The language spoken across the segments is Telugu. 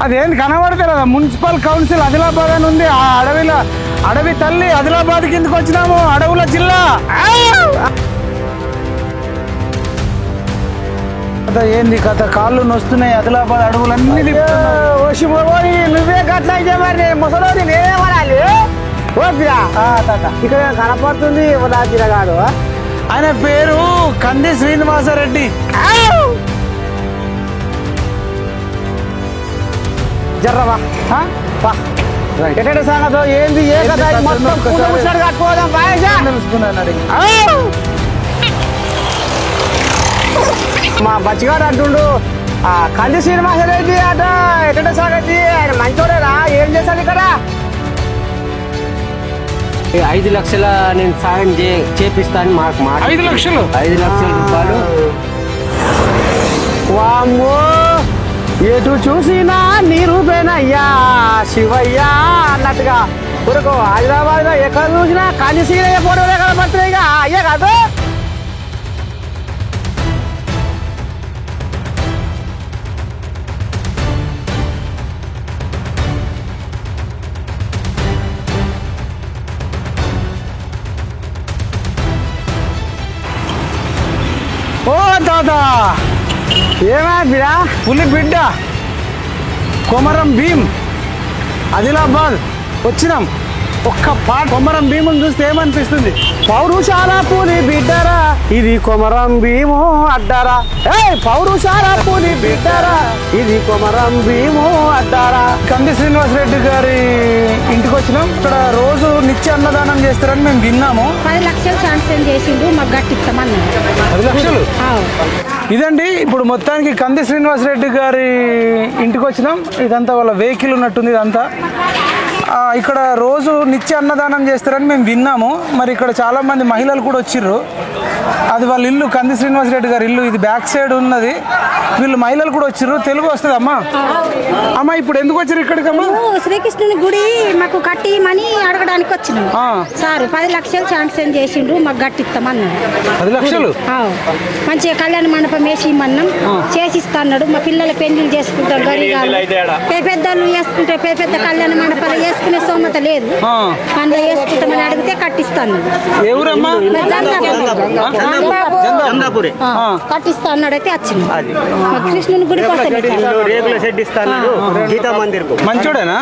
అదేంటి కనబడతారు కదా, మున్సిపల్ కౌన్సిల్ ఆదిలాబాద్ అని ఉంది. ఆ అడవి తల్లి ఆదిలాబాద్ కిందకి వచ్చినాము, అడవుల జిల్లా. ఏంది కథ, కాళ్ళు నొస్తున్నాయి, ఆదిలాబాద్ అడవులన్నీ నువ్వే గట్లా అయితే మరి ముసలి నేనేమనాలి. ఇక్కడ కనపడుతుంది తిరగాడు. ఆయన పేరు కంది శ్రీనివాసరెడ్డి. జర్రవా ఎక్కడ సంగతో ఏంది ఏ కథ కట్టుకోదాం తెలుసుకున్నాను. మా బచ్చిగాడు అంటుండు కంది శ్రీనివాసరెడ్డి అట ఎక్కడ సంగతి, ఆయన మంచోడేరా, ఏం చేశాడు ఇక్కడ? 5 లక్షల నేను సాయం చేపిస్తాను. మాకు 5 లక్షలు 5 లక్షల రూపాయలు. వామ్మో ఎటు చూసినా నీరుపేనయ్యా శివయ్యా అన్నట్టుగా కొరకు హైదరాబాద్ లో ఎక్కడ చూసినా కంది సీనయ్య ఫోటోలే కనపడుతున్నాయి. అయ్యే కాదు ఓ తాత, ఏమైనా పులి బిడ్డ కొమరం భీం ఆదిలాబాద్ వచ్చినాం. ఒక్క పాట కొమరం భీముని చూస్తే ఏమనిపిస్తుంది? పౌరుషాల పులి బిడ్డరా ఇది కొమరం భీము అడ్డారా, పౌరుషాల పులి బిడ్డరా ఇది కొమరం భీము అడ్డారా. కంది శ్రీనివాసరెడ్డి గారి ఇంటికి వచ్చినాం. ఇక్కడ రోజు నిత్య అన్నదానం చేస్తారని మేము విన్నాము. 10 లక్షలు శాంక్షన్ చేసిండు, మాకు గట్టిస్తామన్నారు. 10 లక్షలు ఇదండి. ఇప్పుడు మొత్తానికి కంది శ్రీనివాసరెడ్డి గారి ఇంటికి వచ్చినాం. ఇదంతా వాళ్ళ వెహికల్ ఉన్నట్టుంది. ఇదంతా ఇక్కడ రోజు నిత్య అన్నదానం చేస్తారని మేము విన్నాము. మరి ఇక్కడ చాలా మంది మహిళలు కూడా వచ్చిర్రు. అది వాళ్ళ ఇల్లు, కంది శ్రీనివాసరెడ్డి గారి ఇల్లు. ఇది బ్యాక్ సైడ్ ఉన్నది. వీళ్ళు మహిళలు కూడా వచ్చిర్రు. తెలుగు వస్తుంది అమ్మా. అమ్మా ఇప్పుడు ఎందుకు వచ్చారు ఇక్కడికమ్మా? శ్రీకృష్ణుని గుడి మాకు కట్టిమని అడగడానికి వచ్చినాం సార్. 10 లక్షలు శాంక్షన్ చేసిండు, మాకు గట్టిస్తామన్నాడు. 10 లక్షలు మంచిగా కళ్యాణ మండపం వేసి ఇమ్మన్నాం, చేసిస్తాడు. మా పిల్లల పెళ్లిళ్ళు చేసుకుంటారు, గరీగాలు పెద్దలు వేసుకుంటే పెద్ద కళ్యాణ మండపాలు వేసుకునే స్తోమత లేదు, అందులో వేసుకుంటామని అడిగితే కట్టిస్తాను. కట్టిస్తా అన్నాడైతే వచ్చింది. కృష్ణుని గుడి మంచోడేనా?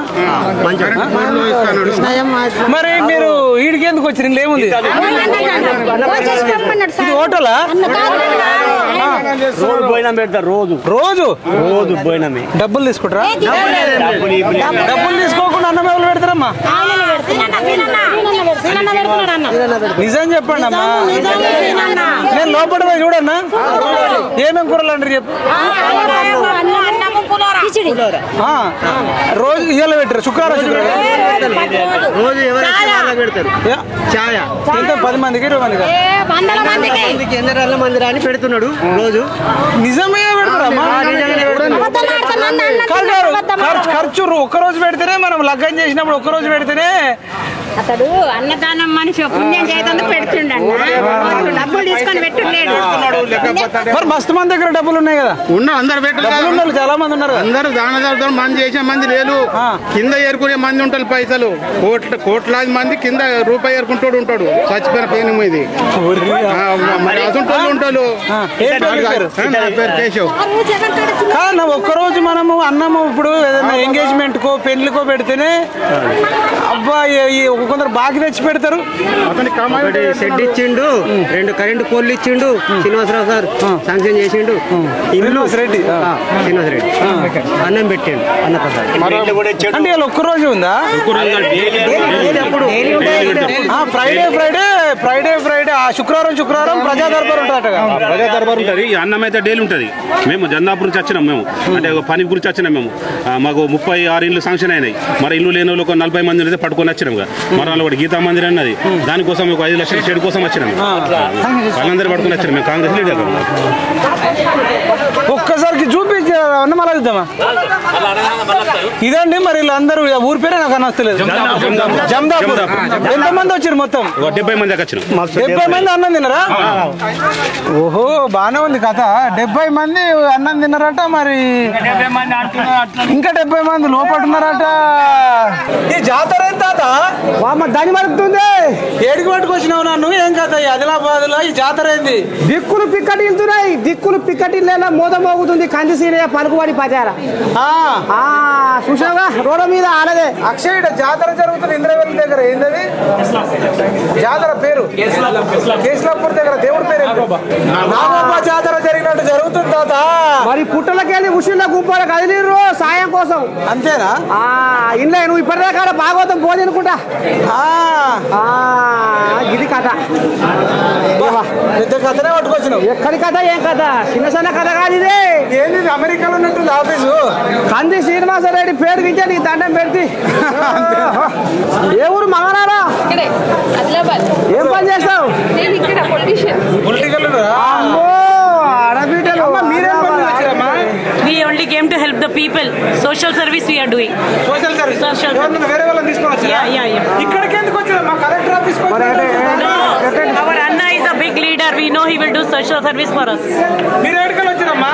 మరి మీరు ఈడికి ఎందుకు వచ్చారు? ఏముంది హోటలా? రోజు భోజనం పెడతారు. రోజు రోజు రోజు భోజనమే. డబ్బులు తీసుకుంటారా? డబ్బులు తీసుకోకుండా అన్నం ఎవరు పెడతారమ్మా? నిజం చెప్పండి అమ్మా. నేను లోపల పోయి చూడన్నా ఏమేం కూరలు అంటారు చెప్పు. రోజు ఇవాళ పెట్టారు, శుక్రవారం రోజు పెడతారు. ఎంత 10 మందికి 20 మందికి ఎన్నర మంది రాని పెడుతున్నాడు రోజు. నిజమే పెడతారమ్మా. ఖర్చు ఒక్కరోజు పెడితేనే మనం లగ్గం చేసినప్పుడు ఒక్కరోజు పెడితేనే అతడు అన్నదానం మనిషి పుణ్యం చేయకుండా పెడుతుండ, డబ్బులు తీసుకొని పెట్టులేడు. మరి మస్తు మంది దగ్గర డబ్బులు ఉన్నాయి కదా. అందరు పెట్టారు, చాలా మంది ఉన్నారు. అందరూ దాన మంది చేసే మంది లేదు, కింద ఏరుకునే మంది ఉంటారు. పైసలు కోట్లాది మంది కింద రూపాయి ఏరుకుంటాడు ఉంటాడు చచ్చిపోయిన పేరు ఇది ఉంటాడు. ఒక్కరోజు మనము అన్నము ఇప్పుడు ఏదైనా ఎంగేజ్మెంట్ కో పెళ్లికో పెడితేనే అబ్బాయి కొందరు బాగా తెచ్చి పెడతారు. షెడ్ ఇచ్చిండు, 2 కరెంటు పోల్లు ఇచ్చిండు శ్రీనివాసరావు సార్, శాంక్షన్ చేసిండు. శ్రీనివాసరెడ్డి అన్నం పెట్టిండు, అన్నప్రసాద్. అంటే ఒక్కరోజు ఉందా? ఫ్రైడే శుక్రవారం ప్రజా దర్బార్ ఉంటుంది. ప్రజా దర్బార్ ఉంటుంది. అన్నం అయితే డైలీ ఉంటుంది. మేము జందాపూర్ నుంచి వచ్చినాం. మేము అంటే పని గురించి వచ్చినాం. మేము మాకు 36 ఇళ్ళు శాంక్షన్ అయినాయి. మరి ఇల్లు లేని వాళ్ళు 40 మంది అయితే పట్టుకొని వచ్చినాం. మరణాలు కూడా గీతా మందిర్ అన్నది, దానికోసం ఒక 5 లక్షల షెడ్ కోసం వచ్చినాం. వాళ్ళందరూ పట్టుకుని వచ్చినాం. మేము కాంగ్రెస్ లీడర్. ఒక్కసారికి చూపించి అన్నమాల చూద్దామా? ఇదండి మరి వీళ్ళందరూ ఊరి పేరే నాకు అనొస్తలేదు. జమ్దాపూర్. ఎంతమంది వచ్చారు మొత్తం? 70 మంది దాకా వచ్చినాం. 70 మంది అన్నం తిన్నారా? ఓహో బానే ఉంది కథ. 70 మంది అన్నం తిన్నారట. మరి ఇంకా 70 మంది లోపల ఉన్నారట. ఈ జాతర ఏం తాత? దాని మరుగుతుంది. ఏడికి పట్టుకొచ్చినావు నన్ను? ఏం కథ ఆదిలాబాద్ లో ఈ జాతర ఏంది? దిక్కులు పిక్కటిల్తున్నాయి. దిక్కులు పిక్కటిల్లేలా మోద మోగుతుంది. కందిసీనయ్య పలుకుబడి పదార చూసావా రోడ్డు మీద ఆడదే. అక్షయుడ జాతర జరుగుతుంది ఇంద్రవెల్లి దగ్గర. ఏంటది జాతర పేరు? కేసులాపూర్ దగ్గర దేవుడి పేరు నాగోబా జాతర జరిగినట్టు జరుగుతుంది తాత. మరి పుట్టలకెళ్ళి ఉసిళ్ళ గుంపాల కదిలిర్రు సాయం కోసం. అంతేనా? ఇంట్లో నువ్వు ఇప్పటిదాకా భాగవతం పోది అనుకుంటా. ఇది కథ. పెద్ద కథనే పట్టుకొచ్చినావు. ఎక్కడి కథ ఏం కథ? చిన్న చిన్న కథ కాదు ఇది. ఏంది అమెరికాలో ఉన్నట్టుంది ఆఫీసు. కంది శ్రీనివాసరెడ్డి పేరు గించే నీ దండం పెడితే. ఏ ఊరు మగనారా? ఏం పని చేస్తావు? పొలిటికల్ ఆడబిడ్డలు. మీరేం పని చేస్తారమ్మా? We only came to help the people. Social service we are doing. Social service. Social వేరే వాళ్ళని తీసుకోవచ్చు. Yeah. ఇక్కడికి ఎందుకు వచ్చారు? మా collector office No, our Anna is a big leader. We know he will do social service for us. మీరు ఎక్కడికి వచ్చారమ్మా?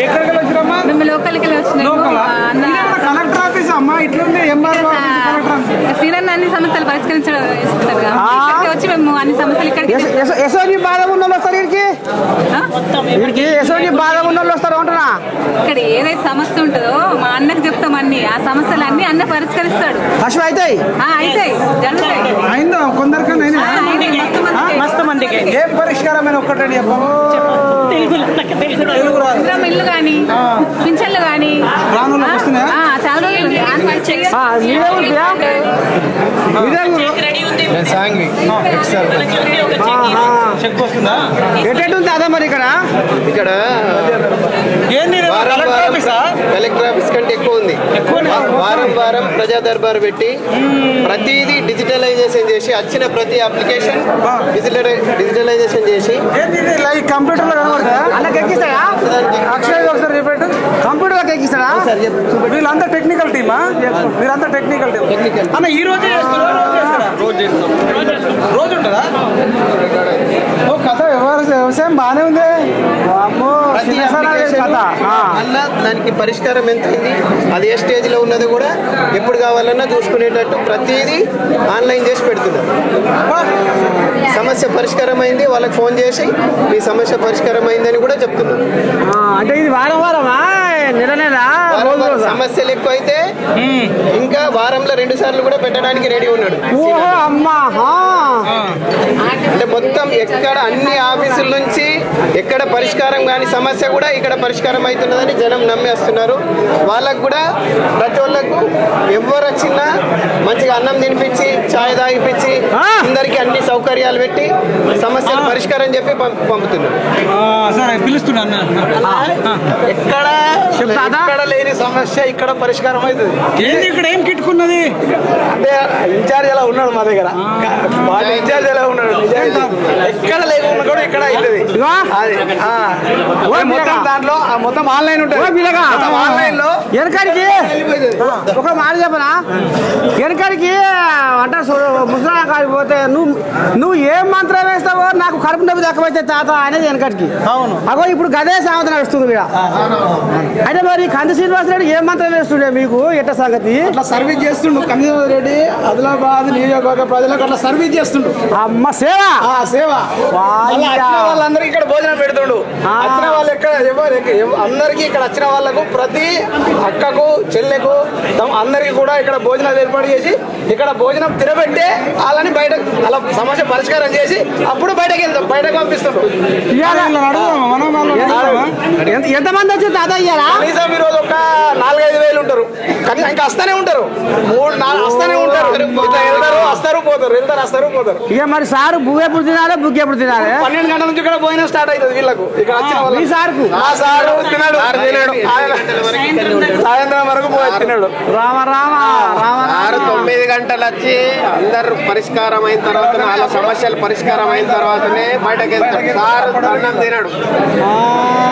ఎక్కడికి వచ్చారమ్మా? మేము లోకల్కి వచ్చినాము. కలెక్టర్ ఆఫీస్ అమ్మా ఇట్లుంది. సీనియర్ అన్ని సమస్యలు పరిష్కరించడం వచ్చి మేము అన్ని సమస్యలు ఇక్కడికి ఎస్ఓజీ బాగా ఉన్న వాళ్ళు వస్తారు వీడికి. ఎస్ఓజీ బాగా ఉన్న వాళ్ళు వస్తారు అంటున్నా. ఇక్కడ ఏదైతే సమస్య ఉంటుందో మా అన్నకు చెప్తాం. అన్ని ఆ సమస్యలు అన్ని అన్న పరిష్కరిస్తాడు. ఫస్ట్ అవుతాయి అవుతాయి జరుగుతాయి. అయిందా కొందరికన్నా? మస్తు మందికి ఏం పరిష్కారమైన ఒక్కటండి ఇల్లు కానీ పింఛన్లు కానీ చాలా చెక్ వస్తుందా? ఎట్టుంది అదే మరి ఇక్కడ ఇక్కడ ఏంది కలెక్టర్ ఆఫీస్ కంటే ఎక్కువ ఉంది. వారం ప్రజా దర్బార్ పెట్టి ప్రతిదీ డిజిటలైజేషన్ చేసి వచ్చిన ప్రతి అప్లికేషన్ డిజిటలైజేషన్ చేసి కంప్యూటర్ లో అలాగే ఎక్కిస్తాడా? అక్షయ్ ఒకసారి చెప్పేట్టు. కంప్యూటర్ లో ఎక్కిస్తాడా? వీళ్ళంతా టెక్నికల్ టీమా? మీరంతా టెక్నికల్ టీమ్ అన్న. ఈ రోజు రోజు ఉంటుందా? ఓ కథ వ్యవసాయం బాగానే ఉంది. మళ్ళా దానికి పరిష్కారం ఎంత అయింది, అది ఏ స్టేజ్ లో ఉన్నది కూడా ఎప్పుడు కావాలన్నా చూసుకునేటట్టు ప్రతిదీ ఆన్లైన్ చేసి పెడుతున్నారు. సమస్య పరిష్కారం అయింది వాళ్ళకి ఫోన్ చేసి మీ సమస్య పరిష్కారం అయిందని కూడా చెప్తున్నారు. అంటే ఇది వారం వారమా నెల నెల సమస్యలు ఎక్కువ అయితే ఇంకా వారంలో 2 సార్లు కూడా పెట్టడానికి రెడీ ఉన్నాడు. అంటే మొత్తం ఎక్కడ అన్ని ఆఫీసుల నుంచి ఎక్కడ పరిష్కారం కాని సమస్య కూడా ఇక్కడ పరిష్కారం అవుతున్నదని జనం నమ్మేస్తున్నారు. వాళ్ళకు కూడా ప్రతి ఒళ్ళకు ఎవరు వచ్చినా మంచిగా అన్నం తినిపించి ఛాయ్ తాగిపించి అందరికి అన్ని సౌకర్యాలు పెట్టి సమస్యలు పరిష్కారం చెప్పి పంపుతున్నారు. సరే పిలుస్తున్నా. ఎక్కడ లేని సమస్య ఇక్కడ పరిష్కారం అవుతుంది. ఇక్కడ ఏం కిట్టుకున్నది అంటే ఇన్ఛార్జ్ ఎలా ఉన్నాడు మా దగ్గర, ఇన్ఛార్జ్ ఎలా ఉన్నాడు, ఎక్కడ లేకుండా కూడా ఇక్కడ అవుతుంది. మొత్తం దాంట్లో మొత్తం ఆన్లైన్ ఉంటుంది. ఆన్లైన్ లో వెనకాడికి ఒక మాట చెప్పనా, వెనకాడికి అంటే ముసలా కాడిపోతే నువ్వు ఏం మంత్రం వేస్తావో నాకు కడుపు నొప్పి దక్కమైతే తాత అనేది వెనకాడికి. అవును అగో ఇప్పుడు గదే సామెత నడుస్తుంది ఇక్కడ. అయితే మరి కంది శ్రీనివాసరెడ్డి ఏం మంత్రం వేస్తుండే మీకు ఎట్ట సంగతి? అట్లా సర్వీస్ చేస్తుండు కంది రెడ్డి ఆదిలాబాద్ నియోజకవర్గ ప్రజలకు అట్లా సర్వీస్ చేస్తుండు. అమ్మ సేవ సేవ. వాళ్ళందరికీ ఇక్కడ భోజనం పెడుతుండు. వచ్చిన వాళ్ళు ఎక్కడ అందరికీ ఇక్కడ వచ్చిన వాళ్ళకు ప్రతి అక్కకు చెల్లెకు అందరికీ కూడా ఇక్కడ భోజనాలు ఏర్పాటు చేసి ఇక్కడ భోజనం తినబెట్టే వాళ్ళని బయట అలా సమస్య పరిష్కారం చేసి అప్పుడు బయటకు పంపిస్తుండ్రు. ఎంతమంది వచ్చి తాత అయ్యారా? కనీసం ఈరోజు ఒక 4-5 వేలు ఉంటారు. ఇంకా వస్తూనే ఉంటారు. 3-4 వస్తూనే ఉంటారు. ఇట్లా వెళ్తారు వస్తారు పోతారు వెళ్తారు వస్తారు పోతారు. ఇక మరి సార్ బుక్ ఎప్పుడు తినాలి బుక్ ఎప్పుడు తినాలి? 12 గంటల నుంచి ఇక్కడ పోయినా స్టార్ట్ అవుతుంది వీళ్ళకు. ఇక్కడ వచ్చిన మీ సార్కు సారు తిన్నాడు సాయంత్రం వరకు తిన్నాడు. రామ రామ రామ 9 గంటలు వచ్చి అందరు పరిష్కారం అయిన తర్వాత వాళ్ళ సమస్యలు పరిష్కారం అయిన తర్వాతనే బయటకు వెళ్తారు. సార్ అన్నం తినడు,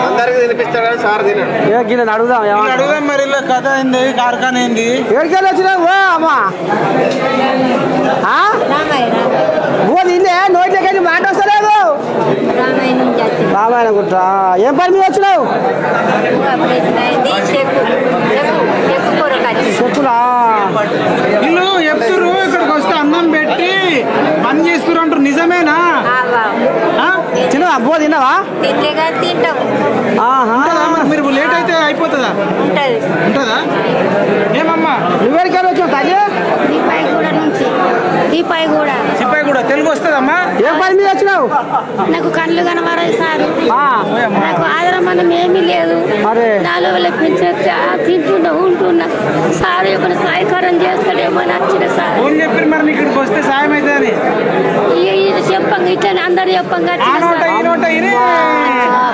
అందరికి తినిపిస్తాడు కానీ సార్ తినడు. అడుగుదాం అడుగుదాం మరి ఇలా కథ ఏంది కార్ఖానా ఏంది ఎక్కడికి వచ్చినావు అమ్మా? ఇల్లే నోట్లకి మాట వస్తలేదు. రామాయణ గుట్ట ఏం పని మీద వచ్చినావు? చెప్పులా వీళ్ళు చెప్తురు ఇక్కడికి వస్తే అన్నం పెట్టి పని చేస్తున్నారు అంటారు, నిజమేనా? తినవా అబ్బో తిన్నావా? మీరు లేట్ అయితే అయిపోతుందా? ఉంటుందా? ఏమమ్మా నువ్వెక్కడికి వచ్చావు తల్లి? సిపాయి కూడా తెలుగు వస్తుందమ్మా? ఏం పని మీద వచ్చినావు? నాకు కళ్ళు కనబరాయి సారు, నాకు ఆధారమనం ఏమీ లేదు. అరే 4 వేల పింఛన్ తింటున్నా ఉంటున్నా. సారు ఏమైనా సహాయకారం చేస్తాడేమో అని వచ్చిన సార్. ఫోన్ చెప్పారు మరి ఇక్కడికి వస్తే సాయం అవుతుందని చెప్పంగా ఇట్లా అందరు చెప్పంగా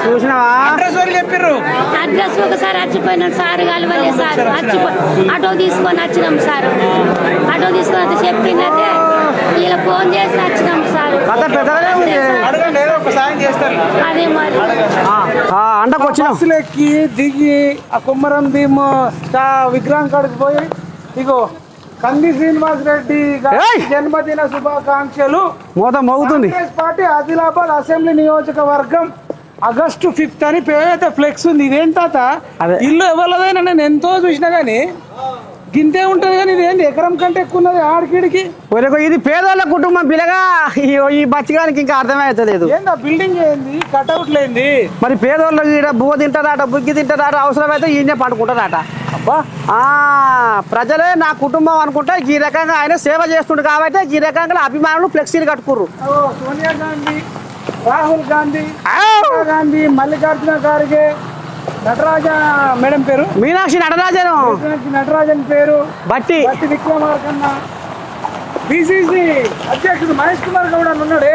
చూసినావా? అడ్రస్ వాళ్ళు చెప్పారు. అడ్రస్ ఒకసారి వచ్చిపోయినాడు సార్ కలవలే సార్. ఆటో తీసుకొని వచ్చినాం సార్. ఆటో తీసుకొని వచ్చి చెప్పిందైతే ఇలా ఫోన్ చేసి వచ్చినాం సార్. అడగండి ఏదో ఒక సాయం చేస్తారు. అదే మరి అండకు వచ్చిన బస్సులు ఎక్కి దిగి ఆ కొమ్మరం భీమ్ విగ్రహం కాడికి పోయి ఇగో కంది శ్రీనివాస్ రెడ్డి జన్మదిన శుభాకాంక్షలు. మోతం మోగుతుంది. కాంగ్రెస్ పార్టీ ఆదిలాబాద్ అసెంబ్లీ నియోజకవర్గం August 5th అని పేద ఫ్లెక్స్ ఉంది. ఇదేంటాత ఇల్లు ఎవరిదైనా నేను ఎంతో చూసినా గానీ గింతే ఉంటది కానీ ఇదేంటి ఎకరం కంటే ఎక్కువ ఉన్నది ఆడికిడికి. ఇది పేదోళ్ళ కుటుంబం పిల్లగా ఈ బచ్చిగానికి ఇంకా అర్థమే అవుతలేదు. ఏందా బిల్డింగ్ ఏంది కట్అవుట్ లేంది? మరి పేదోళ్ళు బువ్వ తింటారట బుగ్గి తింటారట, అవసరమైతే ఈయనే పండుకుంటారట. అబ్బా ప్రజలే నా కుటుంబం అనుకుంటే ఈ రకంగా ఆయన సేవ చేస్తుండు కాబట్టి ఈ రకంగా అభిమానులు ఫ్లెక్సీలు కట్టుకుర్రు. సోనియా గాంధీ, రాహుల్ గాంధీ, గాంధీ, మల్లికార్జున ఖార్గే, నటరాజ మేడం పేరు మీనాక్షి నటరాజన్ పేరు బట్టి విక్రమార్కన్న, పిసిసి అధ్యక్షుడు మహేష్ కుమార్ గౌడ్ అని ఉన్నాడే,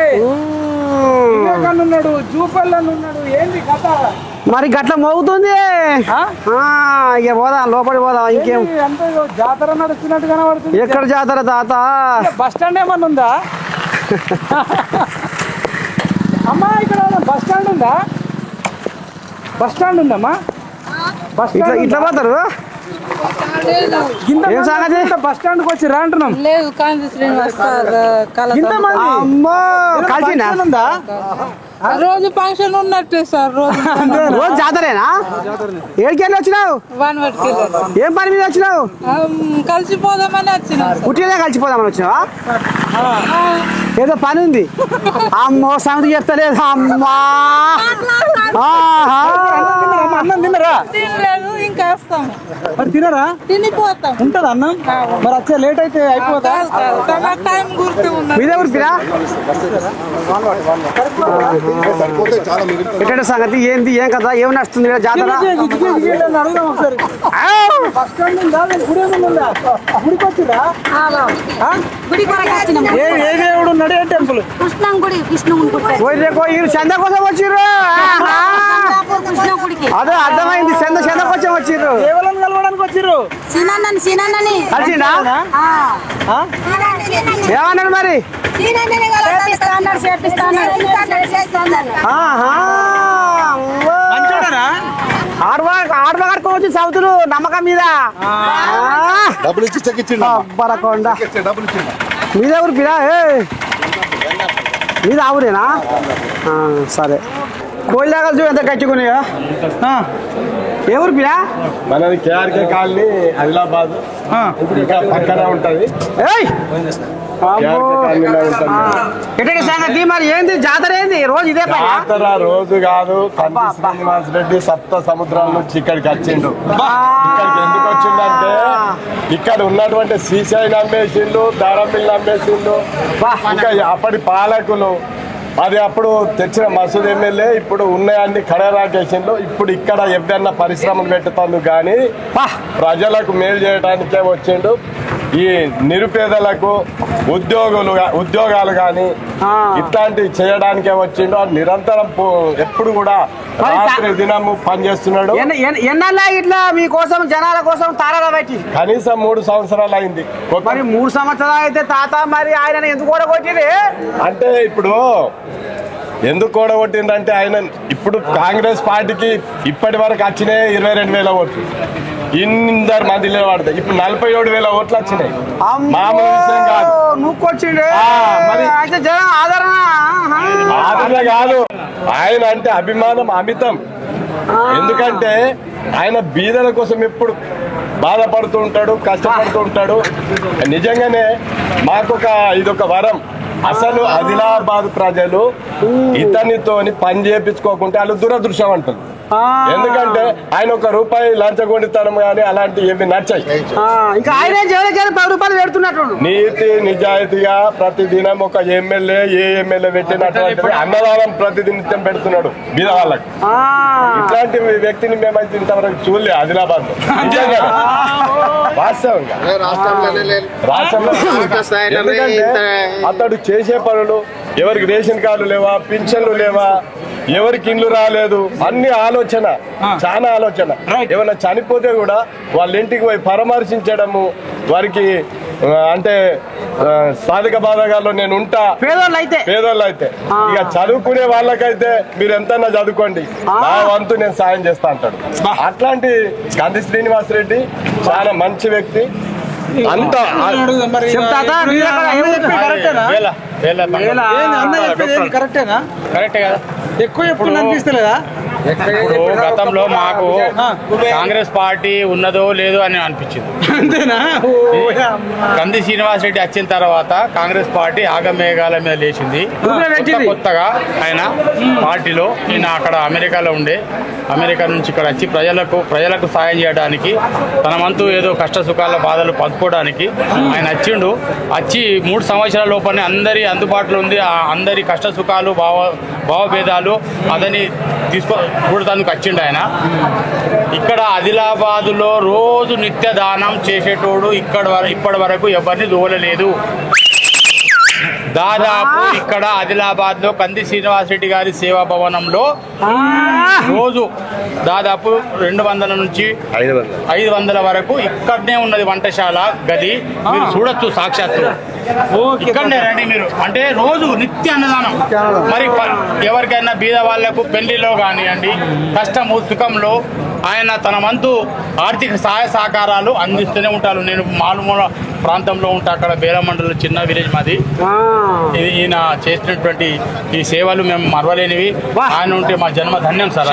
ఉన్నాడు, జూపల్ అని ఉన్నాడు. ఏంది కథ? మరి గట్ల మోగుతుంది. ఇక పోదాం లోపలి పోదాం. ఇంకేం అంత జాతర నడుస్తున్నట్టు కనబడుతుంది. ఎక్కడ జాతర తాత? బస్ స్టాండ్ ఏమన్నా ఉందా అమ్మా? ఇక్కడ బస్ స్టాండ్ ఉందా? బస్ స్టాండ్ ఉందమ్మా? బస్ స్టాండ్ ఇట్లా పోతారు. ఏం సంగతి? బస్ స్టాండ్ కి వచ్చి రా అంటున్నాం. లేదు కాంతి శ్రీనివాస్ ఉందా? రోజు ఫంక్షన్ ఉన్నట్టే సార్. రోజు జాతరేనా? ఏడికెళ్ళి వచ్చినావు? ఏం పని మీద వచ్చినావు? కలిసిపోదామని వచ్చినాం. పుట్టినే కలిసిపోదామని వచ్చినావా? ఏదో పని ఉంది. అమ్మో సంగతి చెప్తలేదు. అమ్మా అన్నం తిన్నరా? తినలేదు, ఇంకా వస్తాం. మరి తినరా? తినిపోతాం. ఉంటది అన్నం. మరి వచ్చే లేట్ అయితే అయిపోతా. టైం గుర్తు ఉన్నది. మీదే ఊరికిరా? ఎక్కడ సంగతి ఏంది ఏం కదా ఏం నడుస్తుంది జాతర? అడుగుదాం ఒకసారి. బస్ స్టాండ్ ఉందా? గుడి ఏమన్నా గుడికి వచ్చిరా? ఏ దేవుడు ఉన్నాడు? ఏ టెంపుల్? చంద కోసం వచ్చిర్రు. అదే అర్థమైంది. చంద కోసం వచ్చిర్రు. కేవలం కలవడానికి వచ్చిర్రు. కలిసిండా? ఏమన్నాడు మరి? ఆడవాడుకో వచ్చి సౌతులు నమ్మకం మీద బరకొండ మీద ఊరు పిరా మీద ఆవురేనా? సరే కోళ్ళ దాకా చూ ఎంత కట్టుకున్నాయో. ఏ ఊరు పిరా? మనది కేఆర్కే కాలనీ ఆదిలాబాద్ పక్కన ఉంటది. ఎటువంటి సంగతి మరి? ఏంది జాతర? ఏంది రోజు ఇదే జాతర? రోజు కాదు. కంది శ్రీనివాస్ రెడ్డి సప్త సముద్రాల నుంచి ఇక్కడికి వచ్చిండు. ఇక్కడికి ఎందుకు వచ్చిండంటే ఇక్కడ ఉన్నటువంటి శ్రీశైలం అమ్మేసిండు, దారంపిల్లి అమ్మేసిండు. ఇంకా అప్పటి పాలకులు అది అప్పుడు తెచ్చిన మసూద్ ఎమ్మెల్యే ఇప్పుడు ఉన్నాయన్ని కడరాకేసిండు. ఇప్పుడు ఇక్కడ ఎవరన్నా పరిశ్రమలు పెట్టుతాను కానీ ప్రజలకు మేలు చేయడానికే వచ్చిండు. ఈ నిరుపేదలకు ఉద్యోగాలు కానీ ఇట్లాంటివి చేయడానికే వచ్చిండు. నిరంతరం ఎప్పుడు కూడా రాత్రి దినము పనిచేస్తున్నాడు. ఎన్నల్లా ఇట్లా మీకోసం జనాల కోసం తాళాలు పెట్టి కనీసం 3 సంవత్సరాలు అయింది. మరి 3 సంవత్సరాలు అయితే తాత మరి ఆయన ఎందుకు ఓడగొట్టింది అంటే ఇప్పుడు ఎందుకు ఓడగొట్టిందంటే ఆయన ఇప్పుడు కాంగ్రెస్ పార్టీకి ఇప్పటి వరకు వచ్చినాయి 22,000 ఓట్లు. 8 మంది నిలబడతాయి. ఇప్పుడు 47,000 ఓట్లు వచ్చినాయి. మామూలు విషయం కాదు. ఆదరణ కాదు, ఆయన అంటే అభిమానం అమితం. ఎందుకంటే ఆయన బీదల కోసం ఎప్పుడు బాధపడుతూ ఉంటాడు, కష్టపడుతూ ఉంటాడు. నిజంగానే ఇదొక వరం. అసలు ఆదిలాబాద్ ప్రజలు ఇతనితోని పని చేయించుకోకుంటే వాళ్ళు దురదృష్టం అంటారు. ఎందుకంటే ఆయన ₹1 లంచగొండితనం కానీ అలాంటి ఏమి నచ్చాయి. ఇంకా ఆయన 10 రూపాయలు పెడుతున్నట్టు నీతి నిజాయితీగా ప్రతిదినం ఒక ఎమ్మెల్యే పెట్టినటువంటి అన్నదానం ప్రతినిత్యం పెడుతున్నాడు బీద వాళ్ళకి. ఇట్లాంటి వ్యక్తిని మేమైతే ఇంతవరకు చూడలే ఆదిలాబాద్ లో. వాస్తవంగా రాష్ట్రంలో అతడు చేసే పనులు ఎవరికి రేషన్ కార్డులు లేవా, పింఛన్లు లేవా, ఎవరికి ఇండ్లు రాలేదు, అన్ని ఆలోచన, చాలా ఆలోచన. ఏమైనా చనిపోతే కూడా వాళ్ళ ఇంటికి పోయి పరామర్శించడము, వారికి అంటే సాధిక బాధకాల్లో నేను ఉంటా. పేదోళ్ళు అయితే ఇక చదువుకునే వాళ్ళకైతే మీరు ఎంతన్నా చదువుకోండి, నా వంతు నేను సాయం చేస్తా అంటాడు. అట్లాంటి కంది శ్రీనివాసరెడ్డి చాలా మంచి వ్యక్తి. అంతా కరెక్టే కదా. ఎక్కువ ఎప్పుడు అనిపిస్తలేదా? గతంలో మాకు కాంగ్రెస్ పార్టీ ఉన్నదో లేదో అని అనిపించింది. అంతేనా? కంది శ్రీనివాసరెడ్డి వచ్చిన తర్వాత కాంగ్రెస్ పార్టీ ఆగమేఘాల మీద లేచింది. కొత్తగా ఆయన పార్టీలో ఈయన అక్కడ అమెరికాలో ఉండే, అమెరికా నుంచి ఇక్కడ వచ్చి ప్రజలకు సాయం చేయడానికి, తన వంతు ఏదో కష్ట సుఖాల బాధలు పంచుకోవడానికి ఆయన వచ్చిండు. వచ్చి 3 సంవత్సరాల లోపలనే అందరి అందుబాటులో ఉంది. అందరి కష్ట సుఖాలు భావభేదాలు అదని చూడటానికి వచ్చిండు ఆయన. ఇక్కడ ఆదిలాబాదులో రోజు నిత్య దానం చేసేటోడు ఇప్పటి వరకు ఎవరిని దూవలేదు. దాదాపు ఇక్కడ ఆదిలాబాద్ లో కంది శ్రీనివాసరెడ్డి గారి సేవా భవనంలో రోజు దాదాపు 200 నుంచి 500 వరకు ఇక్కడనే ఉన్నది వంటశాల గది. మీరు చూడొచ్చు సాక్షాత్తు. ఇక్కడనే రండి మీరు. అంటే రోజు నిత్య అన్నదానం. మరి ఎవరికైనా బీద వాళ్లకు పెళ్లిలో కానివ్వండి, కష్టము సుఖంలో ఆయన తన వంతు ఆర్థిక సహాయ సహకారాలు అందిస్తూనే ఉంటారు. నేను మారుమూల ప్రాంతంలో ఉంటా, అక్కడ బేరమండలి చిన్న విలేజ్ మాది. ఈయన చేసినటువంటి ఈ సేవలు మేము మరవలేనివి. ఆయన ఉంటే మా జన్మ ధన్యం సార్.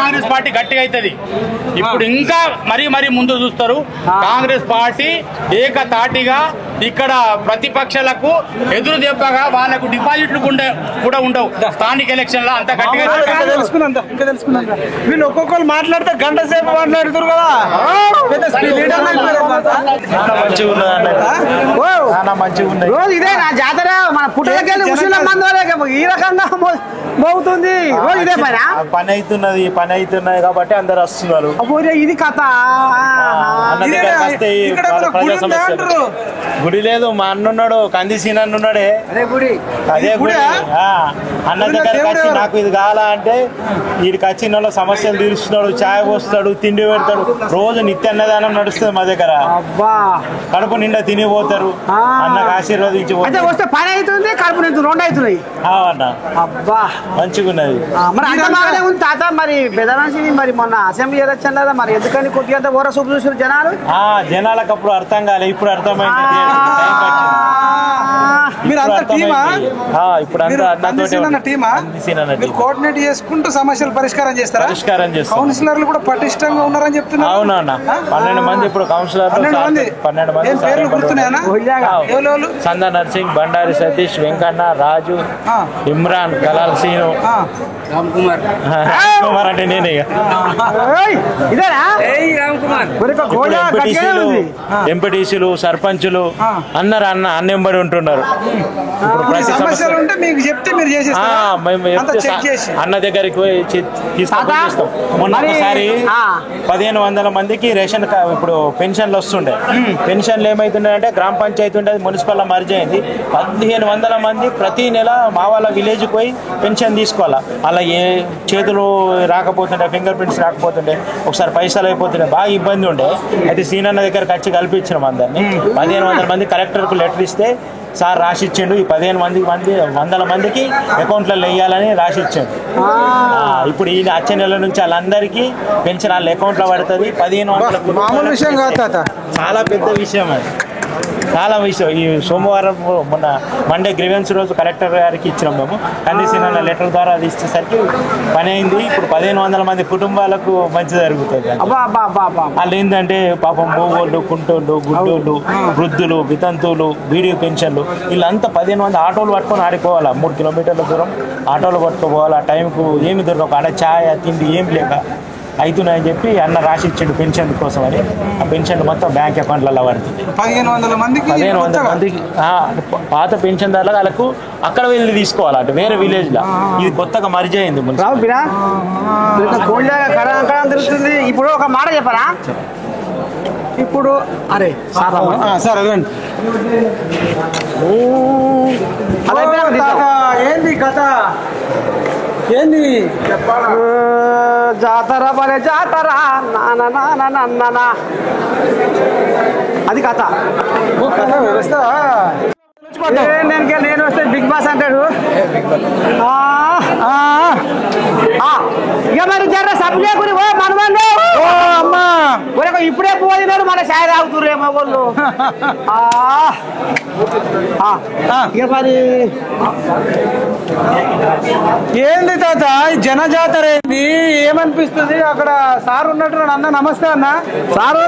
కాంగ్రెస్ పార్టీ గట్టిగా అవుతుంది. ఇప్పుడు ఇంకా మరీ ముందు చూస్తారు. కాంగ్రెస్ పార్టీ ఏకతాటిగా ఇక్కడ ప్రతిపక్షాలకు ఎదురు దెబ్బగా వాళ్ళకు డిపాజిట్లు కూడా ఉండవు. స్థానిక ఎలక్షన్ లో అంత గట్టిగా వీళ్ళు ఒక్కొక్కరు మాట్లాడితే గంట సేపు మాట్లాడుతారు కదా. రోజు ఇదే నా జాతర. మన పుట్టలకెళ్ళి ముస్లిం మంది ఈ రకంగా మోగుతుంది. రోజు ఇదే పని అవుతున్నది కాబట్టి అందరు వస్తున్నారు. ఇది కథ. గుడి లేదు, మా అన్నున్నాడు, కంది సీన్ అన్నున్నాడే, అదే గుడి. అన్న దగ్గరకు వచ్చి నాకు ఇది కావాలా అంటే వీడికి వచ్చిన వాళ్ళు సమస్యలు తీరుస్తున్నాడు, ఛాయ్ పోస్తాడు, తిండి పెడతాడు. రోజు నిత్య అన్నదానం నడుస్తుంది మా దగ్గర. కడుపు నిండా తినిపోతారు, అన్నకు ఆశీర్వదించి వస్తే పని అవుతుంది, కడుపు నిండు 2 అవుతున్నాయి. అబ్బా మంచిగా ఉన్నది. మరి అంత బాగానే ఉంది తాత. మరి బెదరాసి మరి మొన్న అసెంబ్లీ ఎలక్షన్ లేదా మరి ఎందుకని కొద్దిగా ఓర చూపు చూసారు జనాలు. జనాలకు అప్పుడు అర్థం కాలే, ఇప్పుడు అర్థమైంది. కోఆర్డినేట్ చేసుకుంటూ సమస్యలు పరిష్కారం చేస్తారు. కౌన్సిలర్లు కూడా పటిష్టంగా ఉన్నారని చెప్తున్నారు. అవునా? 12 మంది ఇప్పుడు కౌన్సిలర్. 12 మంది పేర్లు గుర్తున్నాయా? సందా నర్సింగ్, బండారి సతీష్, వెంకన్న, రాజు, ఇమ్రాన్, కలాల్ సీను, రామ్ కుమార్ అంటే నేనే. ఇదేనా రామ్ కుమార్? ఎంపీటీసీలు సర్పంచులు అందరు అన్నెంబడి ఉంటున్నారు. సమస్యలు ఉంటే మీకు చెప్తే మీరు అన్న దగ్గరికి పోయి తీసుకొస్తాం. మొన్న ఒకసారి 1500 మందికి రేషన్ ఇప్పుడు పెన్షన్లు వస్తుండే. పెన్షన్లు ఏమైతున్నాయంటే గ్రామ పంచాయతీ ఉండేది మున్సిపల్ మర్జ్ అయింది. 1500 మంది ప్రతి నెల మా వాళ్ళ విలేజ్కి పోయి పెన్షన్ తీసుకోవాలా. అలా ఏ చేతులు రాకపోతుండే, ఫింగర్ ప్రింట్స్ రాకపోతుండే, ఒకసారి పైసలు అయిపోతుండే, బాగా ఇబ్బంది ఉండే. అయితే సీనన్న దగ్గరకు వచ్చి కల్పించినాం అందరినీ. 1500 మంది కలెక్టర్కు లెటర్ ఇస్తే సార్ రాసిచ్చిండు. ఈ 1500 మందికి అకౌంట్లలో వేయాలని రాసిచ్చాడు. ఇప్పుడు ఈ వచ్చే నెల నుంచి వాళ్ళందరికీ పెన్షన్ వాళ్ళ అకౌంట్లో పడుతుంది. 1500 చాలా పెద్ద విషయం అది, చాలా విషయం. ఈ సోమవారం మొన్న మండే గ్రీవెన్స్ రోజు కలెక్టర్ గారికి ఇచ్చినాం మేము. కండిషన్ లెటర్ ద్వారా అది ఇచ్చేసరికి పని అయింది. ఇప్పుడు 1500 మంది కుటుంబాలకు మంచి జరుగుతుంది. వాళ్ళు ఏంటంటే పాపం మూగోళ్ళు, కుంటోళ్ళు, గుడ్డోళ్ళు, వృద్ధులు, వితంతువులు, బీడీ పెన్షన్లు, వీళ్ళంతా 15 మంది ఆటోలు పట్టుకొని ఆడిపోవాలా. 3 కిలోమీటర్ల దూరం ఆటోలు పట్టుకోపోవాలి. ఆ టైంకు ఏమి దొరక, ఆడ ఛాయ్ తిండి ఏం లేక అవుతున్నాయని చెప్పి అన్న రాసి ఇచ్చిండు పెన్షన్ కోసం అని. ఆ పెన్షన్ మొత్తం బ్యాంక్ అకౌంట్లలో పడుతుంది. 1500 మందికి పాత పెన్షన్దారులకు వాళ్ళకు అక్కడ వెళ్ళి తీసుకోవాలి, అంటే వేరే విలేజ్ లో. ఇది కొత్తగా మర్జ్ అయింది. తిరుగుతుంది. ఇప్పుడు ఒక మాట చెప్పరా, ఇప్పుడు అరే సార్ అదండి ఏంది కథ, ఏంది జాతర బలే జాతర నానా, అది కథ. నేను వస్తే బిగ్ బాస్ అంటాడు. ఇక మరి జర సబ్లే గురి మనవాళ్ళు అమ్మా ఇప్పుడే పోయినారు, మన చాయ్ తాగుతుర్రేమో వాళ్ళు. ఇక మరి ఏంది తాత జన జాతర ఏంది, ఏమనిపిస్తుంది? అక్కడ సార్ ఉన్నట్టు అన్న. నమస్తే అన్న. సారు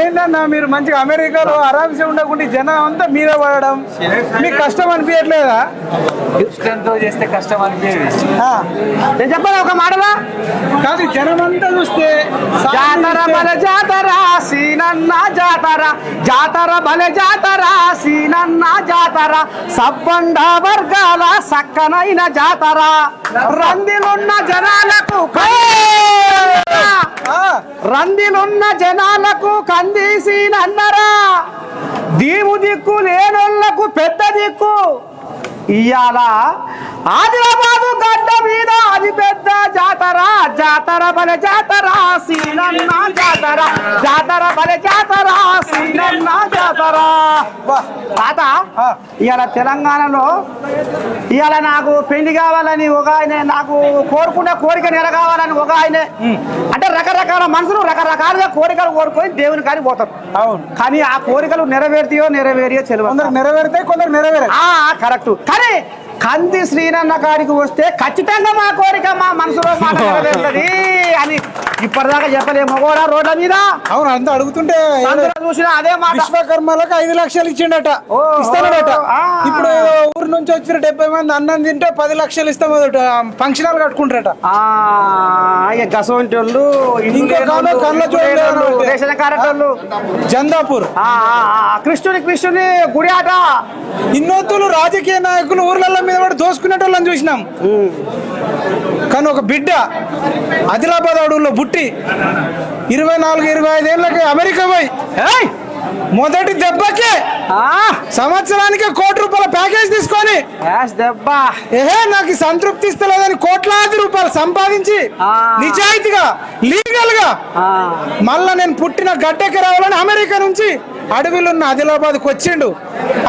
ఏందన్నా మీరు మంచిగా అమెరికాలో ఆరామ్సే ఉండకుండా జనం అంతా మీరే పడడం, మీకు కష్టం అనిపించట్లేదా? ఇష్టంతో చేస్తే కష్టం అనిపించేది. నేను చెప్పాను ఒక మాటలా కాదు, జనం అంతా చూస్తే జాతర బల జాతర సీనన్న జాతర, జాతర బల జాతర సీనన్న జాతర, సబ్బండ వర్గాల సక్కనైన జాతర, రందిలున్న జనాలకు కందీసీనన్నరా, దీము దిక్కు లేనోళ్లకు పెద్ద దిక్కు. ఇయాల ఆదిలాబాదు గడ్డ మీద అది పెద్ద జాతర, జాతర బల జాతర సీనన్న జాతర, జాతర బల జాతర సీనన్న జాతర. తాత ఇవాళ తెలంగాణలో ఇవాళ నాకు పెళ్లి కావాలని ఒక ఆయన, నాకు కోరుకున్న కోరిక నెరగావాలని ఒక ఆయన, అంటే రకరకాల మనుషులు రకరకాలుగా కోరికలు కోరుకొని దేవుని కానీ పోతారు. అవును, కానీ ఆ కోరికలు నెరవేరుతాయో తెలియదు. కొందరు నెరవేరుతాయి, కొందరు నెరవేరు. కరెక్ట్. కానీ కంది శ్రీనన్న కాడికి వస్తే ఖచ్చితంగా మా కోరిక మా మనసులో నెరవేరుతుంది అని ఇప్పటిదాకా చెప్పలేము కూడా రోడ్ల మీద. అవును, అంతా అడుగుతుంటే చూసినా అదే మాట. విశ్వకర్మలకు 5 లక్షలు ఇచ్చిండట, ఇస్తానట. ఇప్పుడు ఊరు నుంచి వచ్చిన 70 మంది అన్నం తింటే 10 లక్షలు ఇస్తాం, ఫంక్షన్ హాల్ కట్టుకుంటారట. గసోంటోళ్ళు, రేషన్ కార్డు, జందాపూర్ కృష్ణుని గుడి ఆట. ఇన్నొత్తులు రాజకీయ నాయకులు ఊర్లలో మీద పడి దోసుకునేటోళ్ళని చూసినాం. కానీ ఒక బిడ్డ ఆదిలాబాద్ అడవుల్లో పుట్టి 24-25 ఏళ్ళకి అమెరికా పోయి మొదటి దెబ్బకి సంవత్సరానికి ₹1 కోటి ప్యాకేజ్ తీసుకొని నాకు సంతృప్తి ఇస్తలేదని కోట్లాది రూపాయలు సంపాదించి నిజాయితీగా లీగల్ గా మళ్ళా నేను పుట్టిన గడ్డకి రావాలని అమెరికా నుంచి అడవిలో ఉన్న ఆదిలాబాద్కి వచ్చిండు.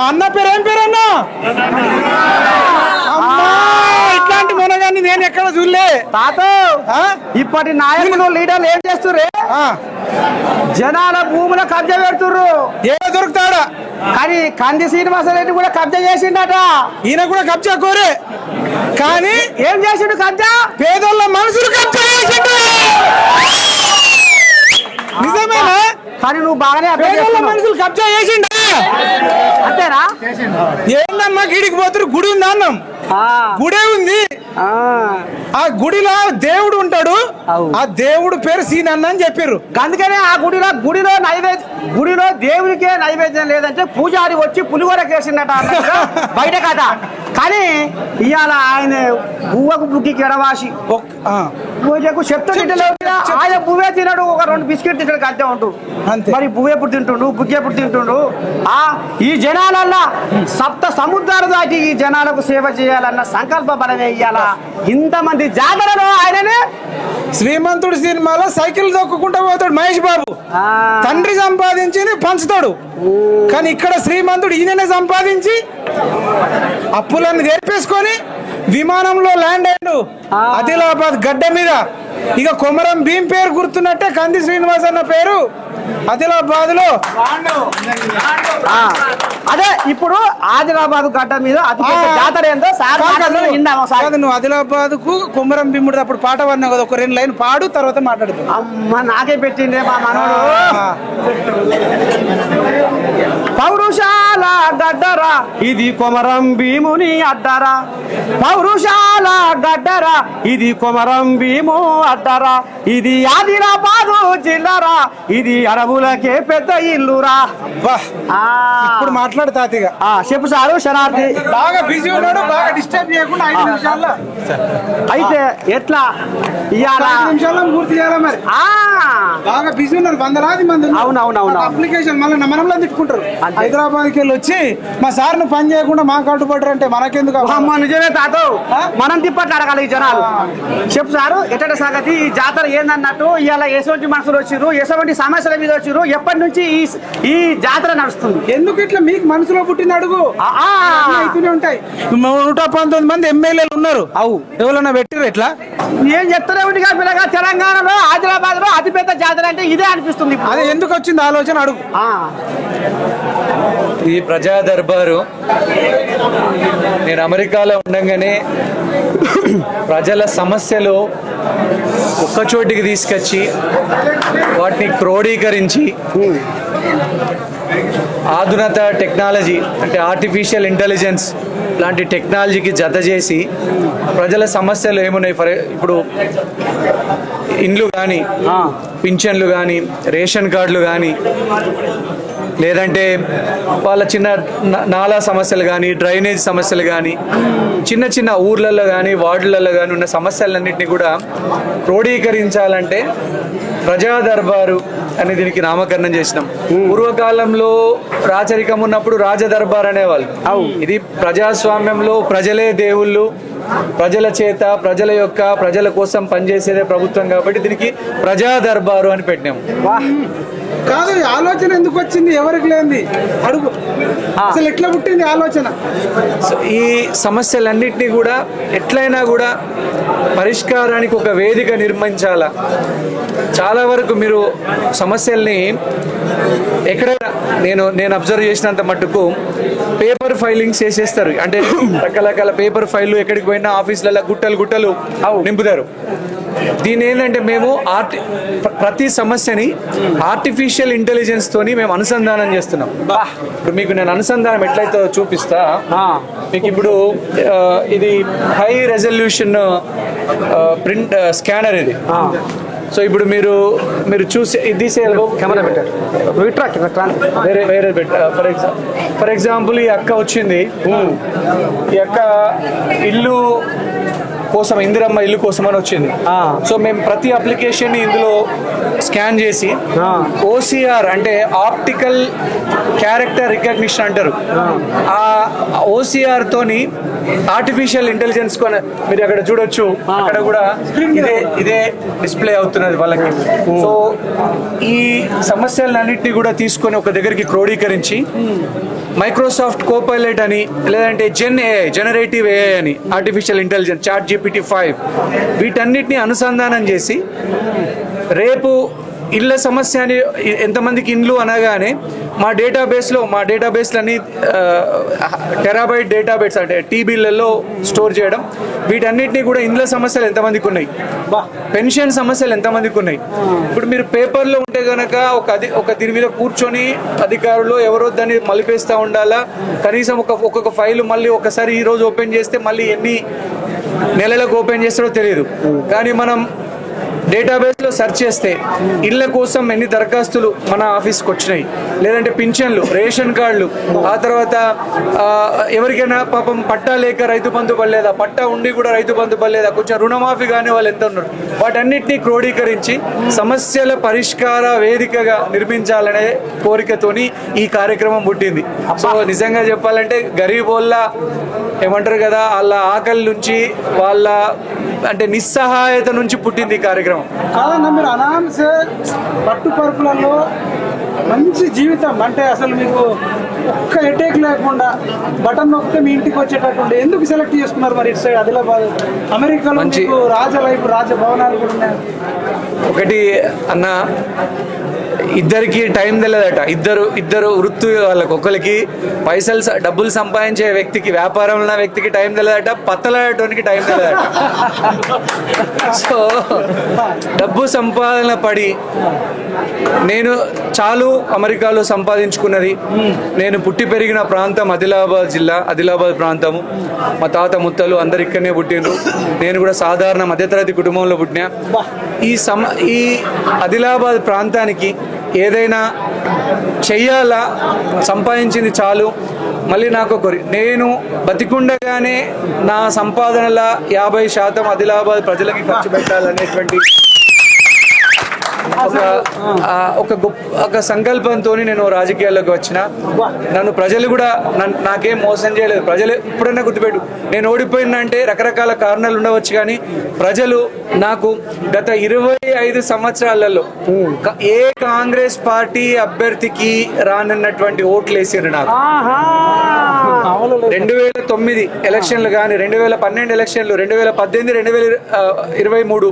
అన్న పేరు ఏం పేరు అన్నా? ఇట్లాంటి మొనగాన్ని నేను ఎక్కడ చూడలే తాత. ఇప్పటి నాయకులు లీడర్లు ఏం చేస్తుర్రే, జనాల భూముల కబ్జా పెడుతుర్రు. ఏ దొరుకుతాడా? కానీ కంది శ్రీనివాసరెడ్డి కూడా కబ్జా చేసిండట. ఈయన కూడా కబ్జా కోరే, కానీ ఏం చేసిండు కబ్జా? పేదోళ్ళ మనసులు కబ్జా చేసిండు. నిజమేనా? కానీ నువ్వు బాగానే పేదోళ్ళ మనసులు కబ్జా చేసిండా? అంతేనా? ఏందమ్మా గిడికి పోతురు? గుడి ఉంది అన్నం, గుడే ఉంది. ఆ గుడిలో దేవుడు ఉంటాడు, ఆ దేవుడు పేరు సీనన్న అని చెప్పారు. అందుకనే ఆ గుడిలో దేవునికే నైవేద్యం లేదంటే పూజారి వచ్చి పులిహోర కేసిందట బయట కథ. కానీ ఇవాళ ఆయన బువ్వకు బుగ్గికి ఎడవాసి పూజకు చెప్తుంటే ఆయన బువ్వే తినడు, ఒక 2 బిస్కెట్ తింటాడు అంతే ఉంటూ. మరి బువ్వ ఎప్పుడు తింటుండు, బుగ్గి ఎప్పుడు తింటుండు? ఈ జనాలల్లా సప్త సముద్రాలు దాటి ఈ జనాలకు సేవ చేయాలన్న సంకల్ప బలమే ఇయ్యాల ఇంతమంది జాతరలో ఆయననే. శ్రీమంతుడు సినిమాలో సైకిల్ దొక్కుంటా పోతాడు మహేష్ బాబు, తండ్రి సంపాదించి పంచుతాడు. కానీ ఇక్కడ శ్రీమంతుడు ఈయననే సంపాదించి అప్పులన్నీ తెరిపేసుకొని విమానంలో ల్యాండ్ అయ్యాడు ఆదిలాబాద్ గడ్డ మీద. ఇక కొమరం భీం పేరు గుర్తున్నట్టే కంది శ్రీనివాస్ అన్న పేరు ఆదిలాబాద్ లో. అదే ఇప్పుడు ఆదిలాబాద్ గడ్డ మీద జాతర ఏందో నువ్వు ఆదిలాబాద్ కు కొమరం భీముడు అప్పుడు పాట పడినావు కదా, ఒక 2 లైన్ పాడు, తర్వాత మాట్లాడుతూ. అమ్మ నాకే పెట్టిండే మా మనోడు. పౌరుషాల గడ్డరా ఇది కొమరం భీముని అడ్డరా, పౌరుషాల గడ్డరా ఇది కొమరం భీము అడ్డరా, ఇది ఆదిలాబాదు జిల్లారా, ఇది అడవులకే పెద్ద ఇల్లురా. ఇప్పుడు మాట్లాడు తాతిగా. చెప్పు సారు శనార్థి. బాగా బిజీ ఉన్నాడు, బాగా డిస్టర్బ్ చేయకుండా 5 నిమిషాల్లో అయితే ఎట్లా 5 నిమిషాల్లో పూర్తి చేయాలి. మరి బాగా బిజీ ఉన్నారు, 100 మంది. అవునవునవును. అప్లికేషన్ మళ్ళీ మనలో తిట్టుకుంటారు. హైదరాబాద్కి వెళ్ళి వచ్చి మా సార్ ను పని చేయకుండా మాకు అడ్డుపడరు అంటే మనకెందుకు? నిజమే తాత, మనం తిప్పట్లు అడగాలి ఈ జనాలు. చెప్పు సారు ఎట్ట సంగతి, ఈ జాతర ఏందన్నట్టు, ఇవాళ ఎటువంటి మనుషులు వచ్చిర్రు, ఎటువంటి సమస్యల మీద వచ్చిర్రు, ఎప్పటి నుంచి ఈ జాతర నడుస్తుంది? ఎందుకు ఇట్లా మీకు మనసులో పుట్టిన అడుగు అయితేనే ఉంటాయి. 119 మంది ఎమ్మెల్యేలు ఉన్నారు, ఎవరన్నా పెట్టిరు ఇట్లా? ఏం చెప్తానే ఉంది కదా పిల్లగా, తెలంగాణలో ఆదిలాబాద్ లో అతిపెద్ద జాతర అంటే ఇదే అనిపిస్తుంది. అదే ఎందుకు వచ్చింది ఆలోచన అడుగు. ఈ ప్రజా దర్బారు నేను అమెరికాలో ఉండగానే ప్రజల సమస్యలు ఒక్కచోటికి తీసుకొచ్చి వాటిని క్రోడీకరించి ఆధునిక టెక్నాలజీ అంటే ఆర్టిఫిషియల్ ఇంటెలిజెన్స్ లాంటి టెక్నాలజీకి జత చేసి ప్రజల సమస్యలు ఏమున్నాయి, ఇప్పుడు ఇండ్లు కానీ, పింఛన్లు కానీ, రేషన్ కార్డులు కానీ, లేదంటే వాళ్ళ చిన్న నాలా సమస్యలు కానీ, డ్రైనేజ్ సమస్యలు కానీ, చిన్న చిన్న ఊర్లలో కానీ వార్డులలో కానీ ఉన్న సమస్యలన్నింటినీ కూడా క్రోడీకరించాలంటే ప్రజా దర్బారు అని దీనికి నామకరణం చేసినాం. పూర్వకాలంలో రాచరికం ఉన్నప్పుడు రాజ దర్బార్ అనేవాళ్ళు. ఇది ప్రజాస్వామ్యంలో ప్రజలే దేవుళ్ళు, ప్రజల చేత ప్రజల కోసం పనిచేసేదే ప్రభుత్వం కాబట్టి దీనికి ప్రజా దర్బారు అని పెట్టినాము. కాదు, ఆలోచన ఎందుకు వచ్చింది? ఎవరికి లేనిది అడుగు. అసలు ఎట్లా పుట్టింది ఆలోచన? ఈ సమస్యలన్నింటినీ కూడా ఎట్లయినా కూడా పరిష్కారానికి ఒక వేదిక నిర్మించాలా. చాలా వరకు మీరు సమస్యల్ని ఎక్కడైనా నేను అబ్జర్వ్ చేసినంత మట్టుకు పేపర్ ఫైలింగ్స్ చేసేస్తారు. అంటే రకరకాల పేపర్ ఫైళ్ళు ఎక్కడికి పోయినా ఆఫీసులలో గుట్టలు నింపుతారు. దీని ఏంటంటే మేము ప్రతి సమస్యని ఆర్టిఫిషియల్ ఇంటెలిజెన్స్ తోని మేము అనుసంధానం చేస్తున్నాం. ఇప్పుడు మీకు నేను అనుసంధానం ఎట్లయితే చూపిస్తా. మీకు ఇప్పుడు ఇది హై రెజల్యూషన్ ప్రింట్ స్కానర్ ఇది. సో ఇప్పుడు మీరు చూసి ఇది కెమెరా పెట్టారు, వేరే ఫర్ ఎగ్జాంపుల్ ఈ అక్క వచ్చింది, ఈ అక్క ఇల్లు కోసం, ఇందిరమ్మ ఇల్లు కోసం అని వచ్చింది. సో మేము ప్రతి అప్లికేషన్ ఇందులో స్కాన్ చేసి ఓసిఆర్ అంటే ఆప్టికల్ క్యారెక్టర్ రికగ్నిషన్ అంటారు, ఆ ఓసిఆర్ తోని ఆర్టిఫిషియల్ ఇంటెలిజెన్స్ మీరు అక్కడ చూడొచ్చు, అక్కడ కూడా ఇదే డిస్ప్లే అవుతున్నది వాళ్ళకి. సో ఈ సమస్యలన్నింటినీ కూడా తీసుకొని ఒక దగ్గరికి క్రోడీకరించి మైక్రోసాఫ్ట్ కోపైలట్ అని, లేదంటే జనరేటివ్ ఏఐ అని, ఆర్టిఫిషియల్ ఇంటెలిజెన్స్, ChatGPT-5 వీటన్నిటిని అనుసంధానం చేసి రేపు ఇళ్ళ సమస్య అని ఎంతమందికి ఇండ్లు అనగానే మా డేటాబేస్లన్నీ టెరాబైట్ డేటాబేస్ అంటే TBలలో స్టోర్ చేయడం. వీటన్నిటిని కూడా ఇండ్ల సమస్యలు ఎంతమందికి ఉన్నాయి, పెన్షన్ సమస్యలు ఎంతమందికి ఉన్నాయి. ఇప్పుడు మీరు పేపర్లో ఉంటే కనుక ఒక దీని మీద కూర్చొని అధికారులు ఎవరో దాన్ని మలిపేస్తూ ఉండాలా. కనీసం ఒక్కొక్క ఫైల్ మళ్ళీ ఒకసారి ఈ రోజు ఓపెన్ చేస్తే మళ్ళీ ఎన్ని నెలలకు ఓపెన్ చేస్తారో తెలియదు. కానీ మనం డేటాబేస్లో సెర్చ్ చేస్తే ఇళ్ళ కోసం ఎన్ని దరఖాస్తులు మన ఆఫీస్కి వచ్చినాయి, లేదంటే పింఛన్లు, రేషన్ కార్డులు, ఆ తర్వాత ఎవరికైనా పాపం పట్టా లేక రైతు బంధు పడలేదా, పట్టా ఉండి కూడా రైతు బంధు పడలేదా, కొంచెం రుణమాఫీ కానీ వాళ్ళు ఎంత ఉన్నారు, వాటన్నిటినీ క్రోడీకరించి సమస్యల పరిష్కార వేదికగా నిర్మించాలనే కోరికతోని ఈ కార్యక్రమం పుట్టింది. సో నిజంగా చెప్పాలంటే గరీబోళ్ళ ఏమంటారు కదా, వాళ్ళ ఆకలి నుంచి, వాళ్ళ అంటే నిస్సహాయత నుంచి పుట్టింది ఈ కార్యక్రమం. కాదన్నా, మీరు అనామ్సే పట్టుపరుపులలో మంచి జీవితం అంటే అసలు మీకు ఒక్క హెడేక్ లేకుండా బటన్ నొక్కితే మీ ఇంటికి వచ్చేటట్టు ఎందుకు సెలెక్ట్ చేసుకున్నారు మరి ఇటు సైడ్ ఆదిలాబాద్? అమెరికాలో మీకు రాజభవనాలు కూడా ఉన్నాయి. ఒకటి అన్న, ఇద్దరికి టైం తెలియదట. ఇద్దరు వృత్తి వాళ్ళకి, ఒకరికి పైసలు డబ్బులు సంపాదించే వ్యక్తికి, వ్యాపారం ఉన్న వ్యక్తికి టైం తెలియదట, పత్తలాడటానికి టైం తెలియదట. సో డబ్బు సంపాదన పడి నేను చాలు అమెరికాలో సంపాదించుకున్నది. నేను పుట్టి పెరిగిన ప్రాంతం ఆదిలాబాద్ జిల్లా, ఆదిలాబాద్ ప్రాంతము. మా తాత ముత్తలు అందరు ఇక్కడనే పుట్టిండ్రు. నేను కూడా సాధారణ మధ్యతరగతి కుటుంబంలో పుట్టినా. ఈ ఆదిలాబాద్ ప్రాంతానికి ఏదైనా చెయ్యాలా, సంపాదించింది చాలు. మళ్ళీ నాకు నేను బతికుండగానే నా సంపాదనల 50% ఆదిలాబాద్ ప్రజలకి ఖర్చు పెట్టాలనేటువంటి ఒక సంకల్పంతో నేను రాజకీయాల్లోకి వచ్చిన. నన్ను ప్రజలు కూడా నాకేం మోసం చేయలేదు. ప్రజలు ఎప్పుడైనా గుర్తుపెట్టు, నేను ఓడిపోయినంటే రకరకాల కారణాలు ఉండవచ్చు, కానీ ప్రజలు నాకు గత 25 సంవత్సరాలలో ఏ కాంగ్రెస్ పార్టీ అభ్యర్థికి రానున్నటువంటి ఓట్లు వేసారు నాకు. 2009 ఎలక్షన్లు కానీ, 2012 ఎలక్షన్లు, 2018, 2023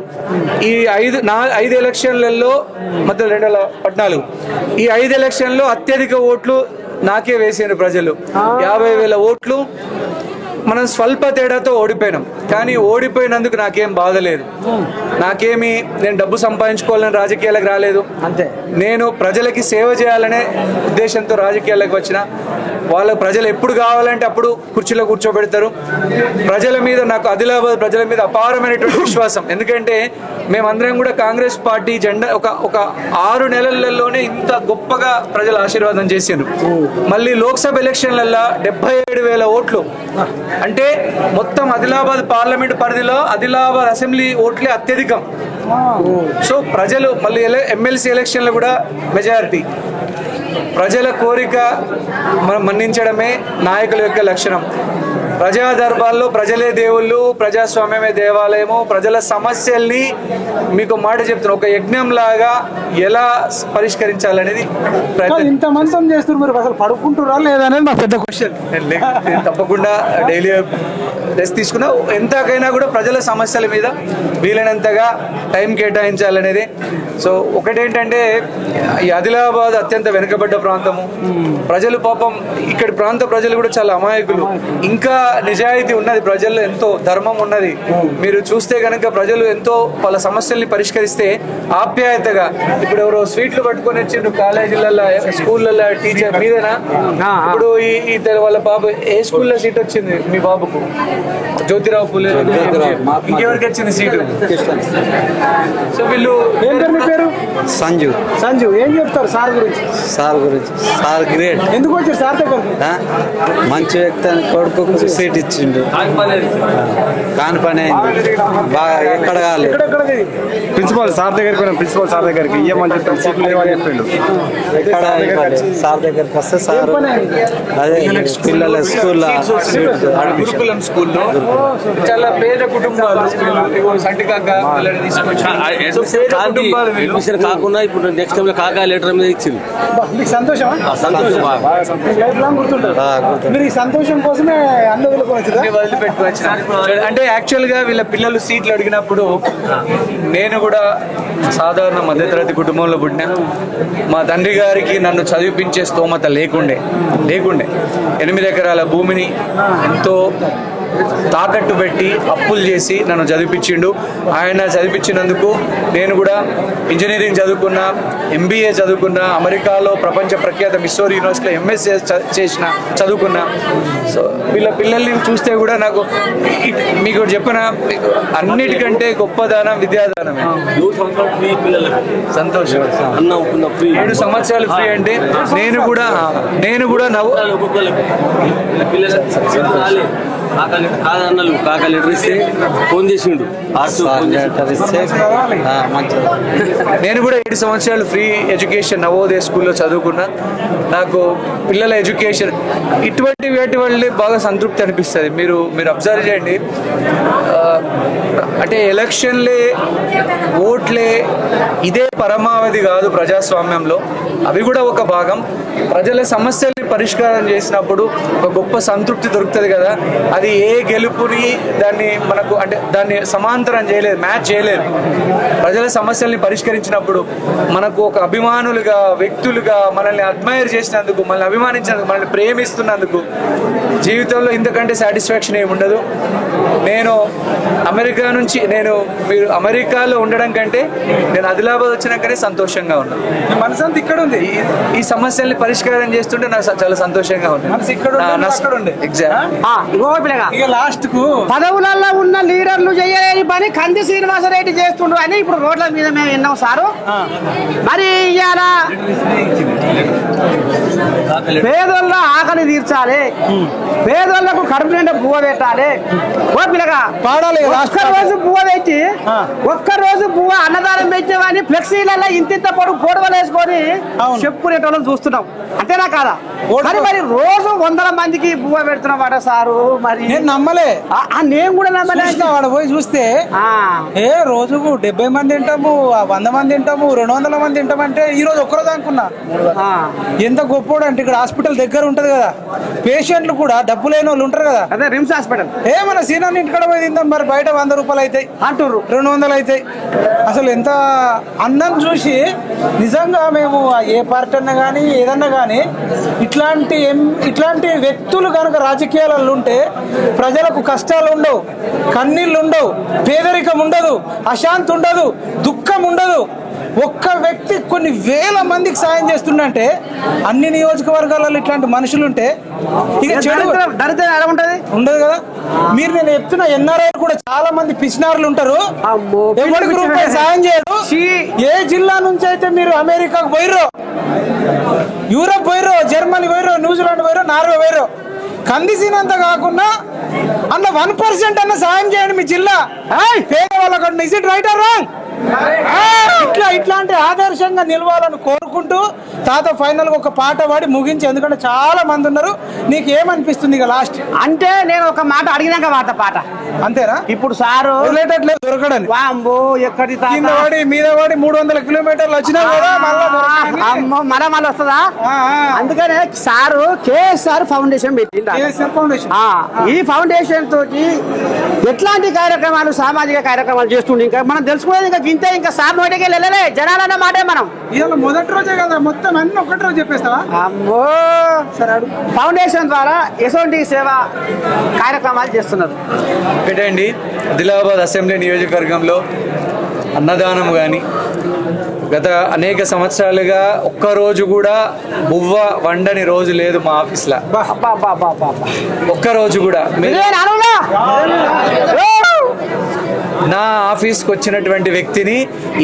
ఈ 5 ఎలక్షన్లలో మధ్య 2014 ఈ 5 ఎలక్షన్లో అత్యధిక ఓట్లు నాకే వేసారు ప్రజలు. 50,000 ఓట్లు. మనం స్వల్ప తేడాతో ఓడిపోయినాం, కానీ ఓడిపోయినందుకు నాకేం బాధ లేదు. నేను డబ్బు సంపాదించుకోవాలని రాజకీయాలకు రాలేదు. అంతే, నేను ప్రజలకి సేవ చేయాలనే ఉద్దేశంతో రాజకీయాలకు వచ్చిన. వాళ్ళ ప్రజలు ఎప్పుడు కావాలంటే అప్పుడు కుర్చీలో కూర్చోబెడతారు. ప్రజల మీద నాకు, ఆదిలాబాద్ ప్రజల మీద అపారమైనటువంటి విశ్వాసం. ఎందుకంటే మేమందరం కూడా కాంగ్రెస్ పార్టీ జెండా ఒక 6 నెలలలోనే ఇంత గొప్పగా ప్రజలు ఆశీర్వాదం చేశారు. మళ్ళీ లోక్సభ ఎలక్షన్లలో 77,000 ఓట్లు, అంటే మొత్తం ఆదిలాబాద్ పార్లమెంట్ పరిధిలో ఆదిలాబాద్ అసెంబ్లీ ఓట్లే అత్యధికం. సో ప్రజలు మళ్ళీ ఎమ్మెల్సీ ఎలక్షన్లో కూడా మెజారిటీ. ప్రజల కోరిక మనం మన్నించడమే నాయకుల యొక్క లక్షణం. ప్రజా దర్బార్లో ప్రజలే దేవుళ్ళు, ప్రజాస్వామ్యమే దేవాలయము. ప్రజల సమస్యల్ని మీకు మాట చెప్తున్నా, ఒక యజ్ఞం లాగా ఎలా పరిష్కరించాలనేది ప్రయత్నం. ఇంతమంది చేస్తున్నారు, మీరు అసలు పడుకుంటున్నారా లేదా అనేది మా పెద్ద క్వశ్చన్. నేను తప్పకుండా డైలీ రెస్ట్ తీసుకున్నా. ఎంతకైనా కూడా ప్రజల సమస్యల మీద వీలైనంతగా టైం కేటాయించాలనేది. సో ఒకటేంటంటే, ఈ ఆదిలాబాద్ అత్యంత వెనుకబడ్డ ప్రాంతము. ప్రజలు పాపం ఇక్కడి ప్రాంత ప్రజలు కూడా చాలా అమాయకులు. ఇంకా నిజాయితీ ఉన్నది ప్రజల్లో, ఎంతో ధర్మం ఉన్నది. మీరు చూస్తే కనుక ప్రజలు ఎంతో వాళ్ళ సమస్యల్ని పరిష్కరిస్తే ఆప్యాయతగా, ఇప్పుడు ఎవరో స్వీట్లు పట్టుకొని వచ్చిండ్రు కాలేజీలలో, స్కూళ్ళల్లో టీచర్ మీదేనా? ఇప్పుడు ఈ వాళ్ళ బాబు ఏ స్కూల్లో సీట్ వచ్చింది మీ బాబుకు? జ్యోతిరావు పూలే. ఇంకెవరికి వచ్చింది సీటు? సో వీళ్ళు పేరు సంజు. ఏం చెప్తారు సార్ గురించి? Sir great. ఎందుకు వచ్చారు సార్ దగ్గర? మంచి వ్యక్తి, కొడుకు సీట్ ఇచ్చిండు, కాని పని అయింది బాగా. ఎక్కడ కాలేదు. ప్రిన్సిపల్ సార్ దగ్గరికి పోయినా, ప్రిన్సిపల్ సార్ దగ్గరికి ఇయ్యమని చెప్పి సీట్లు లేవని చెప్పిండు. సార్ దగ్గరికి వస్తే సార్ అదే పిల్లల స్కూల్లో గురుకులం స్కూల్లో చాలా పేద కుటుంబాలు సంటికాక పిల్లల్ని తీసుకొచ్చి కాకుండా ఇప్పుడు నెక్స్ట్ టైం కాకా లెటర్ మీద ఇచ్చింది. మీకు సంతోషమా? లైఫ్ లాంగ్ గుర్తుంటారు. మీరు ఈ సంతోషం కోసమే అన్ని వదిలిపెట్టుకోవచ్చు. అంటే యాక్చువల్ గా వీళ్ళ పిల్లలు సీట్లు అడిగినప్పుడు నేను కూడా సాధారణ మధ్యతరగతి కుటుంబంలో పుట్టినా. మా తండ్రి గారికి నన్ను చదివిపించే స్తోమత లేకుండే. 8 ఎకరాల భూమిని ఎంతో తాకట్టు పెట్టి అప్పులు చేసి నన్ను చదివించిండు. ఆయన చదివించినందుకు నేను కూడా ఇంజనీరింగ్ చదువుకున్నా, MBA చదువుకున్నా, అమెరికాలో ప్రపంచ ప్రఖ్యాత మిస్సోరీ యూనివర్సిటీలో MS చదువుకున్నా. సో వీళ్ళ పిల్లల్ని చూస్తే కూడా నాకు మీకు చెప్పిన అన్నిటికంటే గొప్ప దానం విద్యాదానమే. సంతోషం. 7 సంవత్సరాలు ఫ్రీ అంటే నేను కూడా కాక లెటర్ ఇస్తే ఫోన్ చేసిండు. నేను కూడా 7 సంవత్సరాలు ఫ్రీ ఎడ్యుకేషన్ నవోదయ స్కూల్లో చదువుకున్నా. నాకు పిల్లల ఎడ్యుకేషన్ ఇటువంటి వేటి వల్లే బాగా సంతృప్తి అనిపిస్తుంది. మీరు అబ్జర్వ్ చేయండి, అంటే ఎలక్షన్లే, ఓట్లే ఇదే పరమావధి కాదు ప్రజాస్వామ్యంలో. అవి కూడా ఒక భాగం. ప్రజల సమస్యల్ని పరిష్కారం చేసినప్పుడు ఒక గొప్ప సంతృప్తి దొరుకుతుంది కదా. అది ఏ గెలుపుని దాన్ని సమాంతరం చేయలేదు, మ్యాచ్ చేయలేదు. ప్రజల సమస్యల్ని పరిష్కరించినప్పుడు మనకు ఒక అభిమానులుగా, వ్యక్తులుగా మనల్ని అడ్మైర్ చేసినందుకు, మనల్ని అభిమానించినందుకు, మనల్ని ప్రేమిస్తున్నందుకు జీవితంలో ఇంతకంటే సాటిస్ఫాక్షన్ ఏమి ఉండదు. నేను మీరు అమెరికాలో ఉండడం కంటే నేను ఆదిలాబాద్ వచ్చినాకనే సంతోషంగా ఉన్నాను. మనసంతా ఇక్కడ ఉంది. ఈ సమస్యల్ని పరిష్కారం చేస్తుంటే నాకు చాలా సంతోషంగా ఉంది. లాస్ట్ కు పదవులలో ఉన్న లీడర్లు చేయలేని పని కంది శ్రీనివాసరెడ్డి చేస్తుండ్రు అని ఇప్పుడు రోడ్ల మీద మేము విన్నాం సారు. మరి ఇవాళ పేదోళ్ళ ఆకలి తీర్చాలి, పేదోళ్లకు కడుపు నిండా పువ్వ పెట్టాలి. ఓ పిల్లగా ఒక్కరోజు పువ్వ పెట్టి, ఒక్కరోజు పువ్వ అన్నదానం పెట్టేవాని ఫ్లెక్సీలలో ఇంత పొడుగు ఫోటోలు వేసుకొని చెప్పుకునేటోళ్ళని చూస్తున్నాం. అంతేనా కాదా? మరి రోజు 100 మందికి పువ్వ పెడుతున్నావాడ సారు. మరి నేను నమ్మలే, నేను కూడా నమ్మలే. వాడ పోయి చూస్తే రోజుకు 70 మంది తింటాము, 100 మంది తింటాము, 200 మంది తింటామంటే ఈ రోజు ఒక్కరోజు అనుకున్నా. ఎంత గొప్పోడు అంటే ఇక్కడ హాస్పిటల్ దగ్గర ఉంటది కదా, పేషెంట్లు కూడా డబ్బు లేని వాళ్ళు ఉంటారు కదా. అదే రిమ్స్ హాస్పిటల్. మన సీనాన్ని ఇంటికాడ పోయి తిందాం, మరి బయట 100 రూపాయలు అవుతాయి అంటారు, 200 అవుతాయి. అసలు ఎంత అన్నం చూసి నిజంగా మేము ఏ పార్టీ అన్నా కానీ ఏదన్నా కానీ ఇట్లాంటి వ్యక్తులు కనుక రాజకీయాలలో ఉంటే ప్రజలకు కష్టాలు ఉండవు, కన్నీళ్ళు ఉండవు, పేదరికం ఉండదు, అశాంతి ఉండదు, దుఃఖం ఉండదు. ఒక్క వ్యక్తి కొన్ని వేల మందికి సాయం చేస్తుండంటే అన్ని నియోజకవర్గాలలో ఇట్లాంటి మనుషులు ఉంటే ఇక దరిద్రం ఎలా ఉంటది? ఉండదు కదా. నేను చెప్తున్నా, NRI కూడా చాలా మంది పిసినారులు ఉంటారు, ఎవరికి రూపాయి సాయం చేయరు. ఏ జిల్లా నుంచి అయితే మీరు అమెరికాకు పోయిరో, యూరప్ పోయిరో, జర్మనీ పోయిరో, న్యూజిలాండ్ పోయిరో, నార్వే పోయిరో, కందిసినంత కాకుండా అన్న 1% అన్న సాయం చేయండి మీ జిల్లా పేదవాళ్ళకు. Is it right are wrong? ఇట్లాంటి ఆదర్శంగా నిలవాలని కోరుకుంటూ తాత ఫైనల్ గా ఒక పాట పాడి ముగించి, ఎందుకంటే చాలా మంది ఉన్నారు. నీకు ఏమనిపిస్తుంది ఇక లాస్ట్? అంటే నేను ఒక మాట అడిగినాక పాట అంతేనా? ఇప్పుడు సారు రిలేటెడ్ దొరకడని ఎక్కడి మీద పడి 300 కిలోమీటర్లు వచ్చినా కూడా మళ్ళీ వస్తుందా? అందుకనే సారు KSR ఫౌండేషన్ పెట్టింది. ఈ ఫౌండేషన్ తోటి ఎట్లాంటి కార్యక్రమాలు, సామాజిక కార్యక్రమాలు చేస్తుండే ఇంకా మనం తెలుసుకోవాలి. ఇంకా ఇంకా సార్ నోటికి వెళ్ళలే జనాలన్న మాటే. మనం ఇవాళ మొదటి రోజే కదా, మొత్తం అన్ని ఒకటి రోజు చెప్పేస్తావా? అమ్మో సరే. ఫౌండేషన్ ద్వారా ఎటువంటి సేవా కార్యక్రమాలు చేస్తున్నారు? పెట్టండి. ఆదిలాబాద్ అసెంబ్లీ నియోజకవర్గంలో అన్నదానం కానీ గత అనేక సంవత్సరాలుగా ఒక్కరోజు కూడా బువ్వ వండని రోజు లేదు మా ఆఫీస్లో. ఒక్కరోజు కూడా నా ఆఫీస్కి వచ్చినటువంటి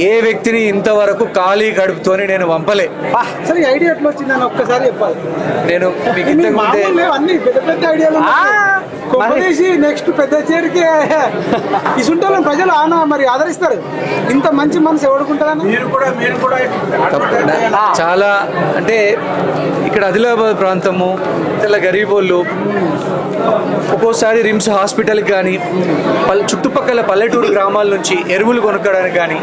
ఏ వ్యక్తిని ఇంతవరకు ఖాళీ గడుపుతోని నేను పంపలే. అసలు ఐడియా ఎట్లా వచ్చిందని ఒక్కసారి చెప్పాలి. నేను మీకు ఇంతకుముందే అన్ని పెద్ద ఐడియాలు నెక్స్ట్ పెద్ద చేరికి ఇసుంటాలని ప్రజలు మరి ఆదరిస్తారు. ఇంత మంచి మనసు ఎవడుకుంటారని చాలా అంటే ఇక్కడ ఆదిలాబాద్ ప్రాంతము తెల్ల గరీబోళ్ళు ఒక్కోసారి రిమ్స్ హాస్పిటల్కి కానీ చుట్టుపక్కల పల్లెటూరు గ్రామాల నుంచి ఎరువులు కొనుక్కోవడానికి కానీ,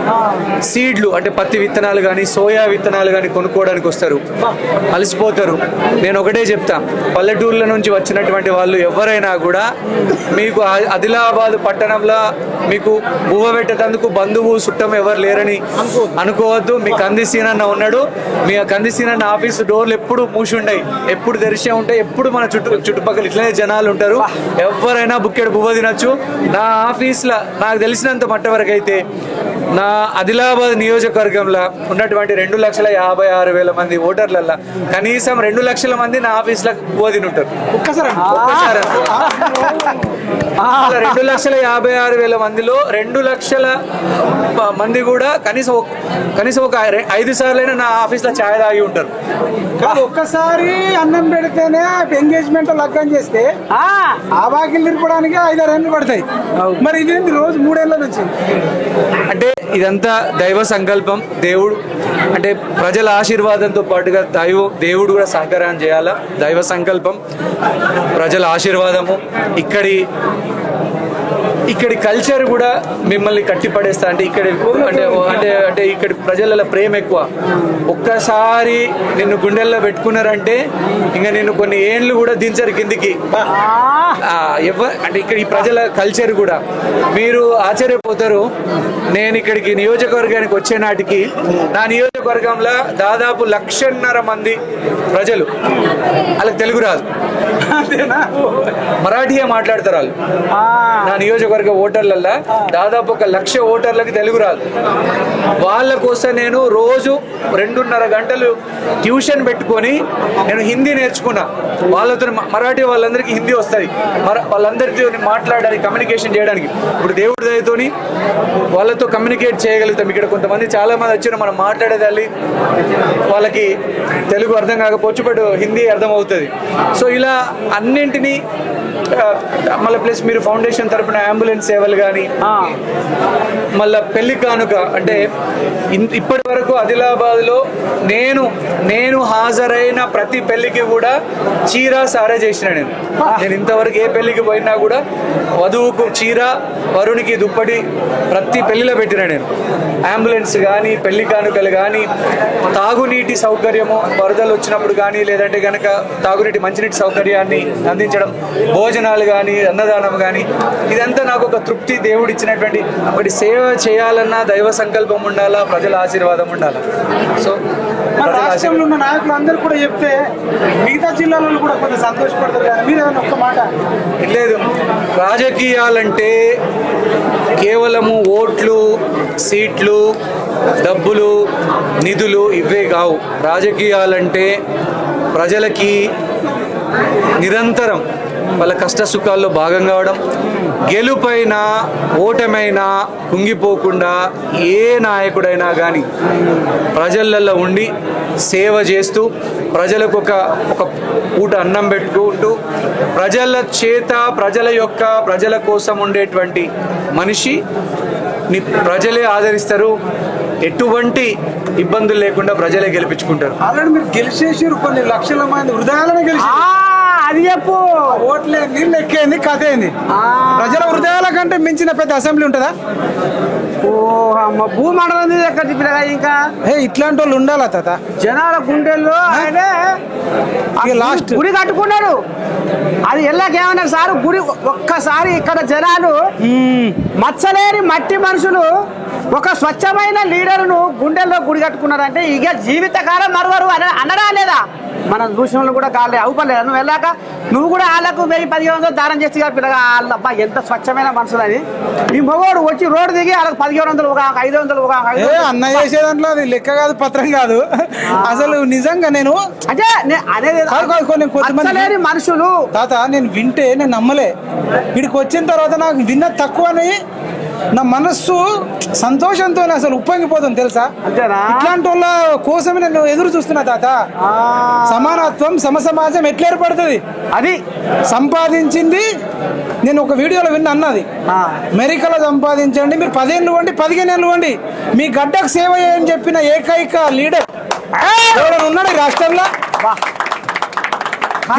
సీడ్లు అంటే పత్తి విత్తనాలు కానీ, సోయా విత్తనాలు కానీ కొనుక్కోవడానికి వస్తారు, అలసిపోతారు. నేను ఒకటే చెప్తా, పల్లెటూర్ల నుంచి వచ్చినటువంటి వాళ్ళు ఎవరైనా కూడా మీకు ఆదిలాబాద్ పట్టణంలో మీకు బువ్వ పెట్టేందుకు బంధువు చుట్టం ఎవరు లేరని అనుకోవద్దు. మీ కంది సీనన్న ఉన్నాడు. మీ కందిసీనన్న ఆఫీస్ డోర్లు ఎప్పుడు మూసి ఉన్నాయి, ఎప్పుడు తెరిచే ఉంటాయి, ఎప్పుడు మన చుట్టుపక్కల ఇట్లనే జనాలు ఉంటారు. ఎవరైనా బుక్కెడు పువ్వు తినొచ్చు. నా ఆఫీస్లో నాకు తెలిసినంత మట్ట వరకు అయితే నా ఆదిలాబాద్ నియోజకవర్గంలో ఉన్నటువంటి 2,56,000 మంది ఓటర్లల్లో కనీసం 2 లక్షల మంది నా ఆఫీస్లో పువ్వు తిని ఉంటారు. ఒక్కసారి 2,56,000 మందిలో 2 లక్షల మంది కూడా కనీసం ఒక 5 సార్లైనా నా ఆఫీస్లో ఛాయ్ తాగి ఉంటారు. ఒక్కసారి అన్నం పెడితేనే ఎంగేజ్మెంట్ లగ్గం చేస్తే ఆ బాకిలు తిరపడానికి 5-6 ఏళ్ళు పడతాయి. మరి ఇదేంటి రోజు 3 ఏళ్ళ నుంచి? అంటే ఇదంతా దైవ సంకల్పం. దేవుడు అంటే ప్రజల ఆశీర్వాదంతో పాటుగా దేవుడు కూడా సహకారం చేయాలా. దైవ సంకల్పం, ప్రజల ఆశీర్వాదము, ఇక్కడి కల్చర్ కూడా మిమ్మల్ని కట్టిపడేస్తా. అంటే అంటే ఇక్కడి ప్రజల ప్రేమ ఎక్కువ. ఒక్కసారి నిన్ను గుండెల్లో పెట్టుకున్నారంటే ఇంకా నిన్ను కొన్ని ఏళ్ళు కూడా దించరు కిందికి. అంటే ఇక్కడ ఈ ప్రజల కల్చర్ కూడా మీరు ఆశ్చర్యపోతారు. నేను ఇక్కడికి నియోజకవర్గానికి వచ్చే నాటికి నా నియోజకవర్గంలో దాదాపు 1,50,000 మంది ప్రజలు, వాళ్ళకి తెలుగు రాదు, మరాఠీయే మాట్లాడతారు వాళ్ళు. నా నియోజకవర్గ ఓటర్లల్లో దాదాపు 1,00,000 ఓటర్లకి తెలుగు రాదు. వాళ్ళ కోసం నేను రోజు 2.5 గంటలు ట్యూషన్ పెట్టుకొని నేను హిందీ నేర్చుకున్నా. వాళ్ళతో మరాఠీ వాళ్ళందరికీ హిందీ వస్తుంది, వాళ్ళందరితో మాట్లాడడానికి, కమ్యూనికేషన్ చేయడానికి. ఇప్పుడు దేవుడి దయతోని వాళ్ళతో కమ్యూనికేట్ చేయగలుగుతాం. ఇక్కడ కొంతమంది చాలా మంది వచ్చిన మనం మాట్లాడేదాన్ని వాళ్ళకి తెలుగు అర్థం కాకపోవచ్చు, బట్ హిందీ అర్థం అవుతుంది. సో ఇలా అన్నింటినీ మళ్ళీ ప్లస్ మీరు ఫౌండేషన్ తరపున అంబులెన్స్ సేవలు కానీ, మళ్ళీ పెళ్లి కానుక అంటే ఇప్పటి వరకు ఆదిలాబాద్లో నేను హాజరైన ప్రతి పెళ్లికి కూడా చీర సారే చేసిన. నేను ఇంతవరకు ఏ పెళ్లికి పోయినా కూడా వధువుకు చీర, వరునికి దుప్పటి ప్రతి పెళ్లిలో పెట్టిన. నేను అంబులెన్స్ కానీ, పెళ్లి కానుకలు కానీ, తాగునీటి సౌకర్యము వరదలు వచ్చినప్పుడు కానీ, లేదంటే కనుక తాగునీటి మంచినీటి సౌకర్యాన్ని అందించడం, భోజనాలు కానీ, అన్నదానం కానీ, ఇదంతా నాకు ఒక తృప్తి. దేవుడు ఇచ్చినటువంటి ఒకటి సేవ చేయాలన్నా దైవ సంకల్పం ఉండాలా, ప్రజల ఆశీర్వాదం ఉండాలా. సో రాష్ట్రంలో ఉన్న నాయకులు అందరూ కూడా చెప్తే మిగతా జిల్లాలలో కూడా కొంచెం సంతోషపడతారు కానీ మీరు ఏదైనా ఒక్క మాట లేదు. రాజకీయాలంటే కేవలము ఓట్లు, సీట్లు, డబ్బులు, నిధులు ఇవే కావు. రాజకీయాలంటే ప్రజలకి నిరంతరం వాళ్ళ కష్ట సుఖాల్లో భాగం కావడం, గెలుపైనా ఓటమైనా కుంగిపోకుండా ఏ నాయకుడైనా కానీ ప్రజలలో ఉండి సేవ చేస్తూ, ప్రజలకు ఒక పూట అన్నం పెట్టుకుంటూ, ప్రజల చేత ప్రజల కోసం ఉండేటువంటి మనిషి ప్రజలే ఆదరిస్తారు. ఎటువంటి ఇబ్బందులు లేకుండా ప్రజలే గెలిపించుకుంటారు. ఆల్రెడీ మీరు గెలిచేసారు, కొన్ని లక్షల మంది హృదయాలను గెలిచి. అది చెప్పు, ఓట్లే నీళ్ళు ఎక్కేంది, కథ ఏంది. ప్రజల హృదయాల కంటే మించిన పెద్ద అసెంబ్లీ ఉంటుందా? భూమండలం ఎక్కడ తిప్పినగా ఇంకా ఇట్లాంటి వాళ్ళు ఉండాలా తాత? జనాల గుండెల్లో ఆయనే లాస్ట్ గుడి కట్టుకున్నాడు. అది ఎల్లాకేమన్నారు సార్, గుడి ఒక్కసారి ఇక్కడ జనాలు మచ్చలేని మట్టి మనుషులు ఒక స్వచ్ఛమైన లీడర్ను గుండెల్లో గుడి కట్టుకున్నారంటే ఇక జీవితకాలం మరవరు అనడా లేదా? మన దూషణలు కూడా కాలే అవుపలేదు. నువ్వు వెళ్ళాక నువ్వు కూడా వాళ్ళకు 1,000-1,500 దానం చేసి పిల్లగా వాళ్ళబ్బా ఎంత స్వచ్ఛమైన మనుషులు అని. ఈ మగవాడు వచ్చి రోడ్డు దిగి వాళ్ళకి 1,500 ఒక 500 అన్న చేసే దాంట్లో అది లెక్క కాదు, పత్రం కాదు. అసలు నిజంగా నేను అంటే అనేది మనుషులు తాత నేను వింటే నేను నమ్మలే. వీడికి వచ్చిన తర్వాత నాకు విన్న తక్కువ అని నా మనస్సు సంతోషంతో అసలు ఉప్పొంగిపోతుంది తెలుసా. ఇట్లాంటి వాళ్ళ కోసమే నేను ఎదురు చూస్తున్నా తాత. సమానత్వం, సమసమాజం ఎట్లా ఏర్పడుతుంది? అది సంపాదించింది నేను ఒక వీడియోలో విన్న అన్నది. అమెరికాలో సంపాదించండి, మీరు 10 ఏళ్ళు వండి, 15 ఏళ్ళు వండి, మీ గడ్డకు సేవ చేయని చెప్పిన ఏకైక లీడర్ ఉన్నాడు ఈ రాష్ట్రంలో.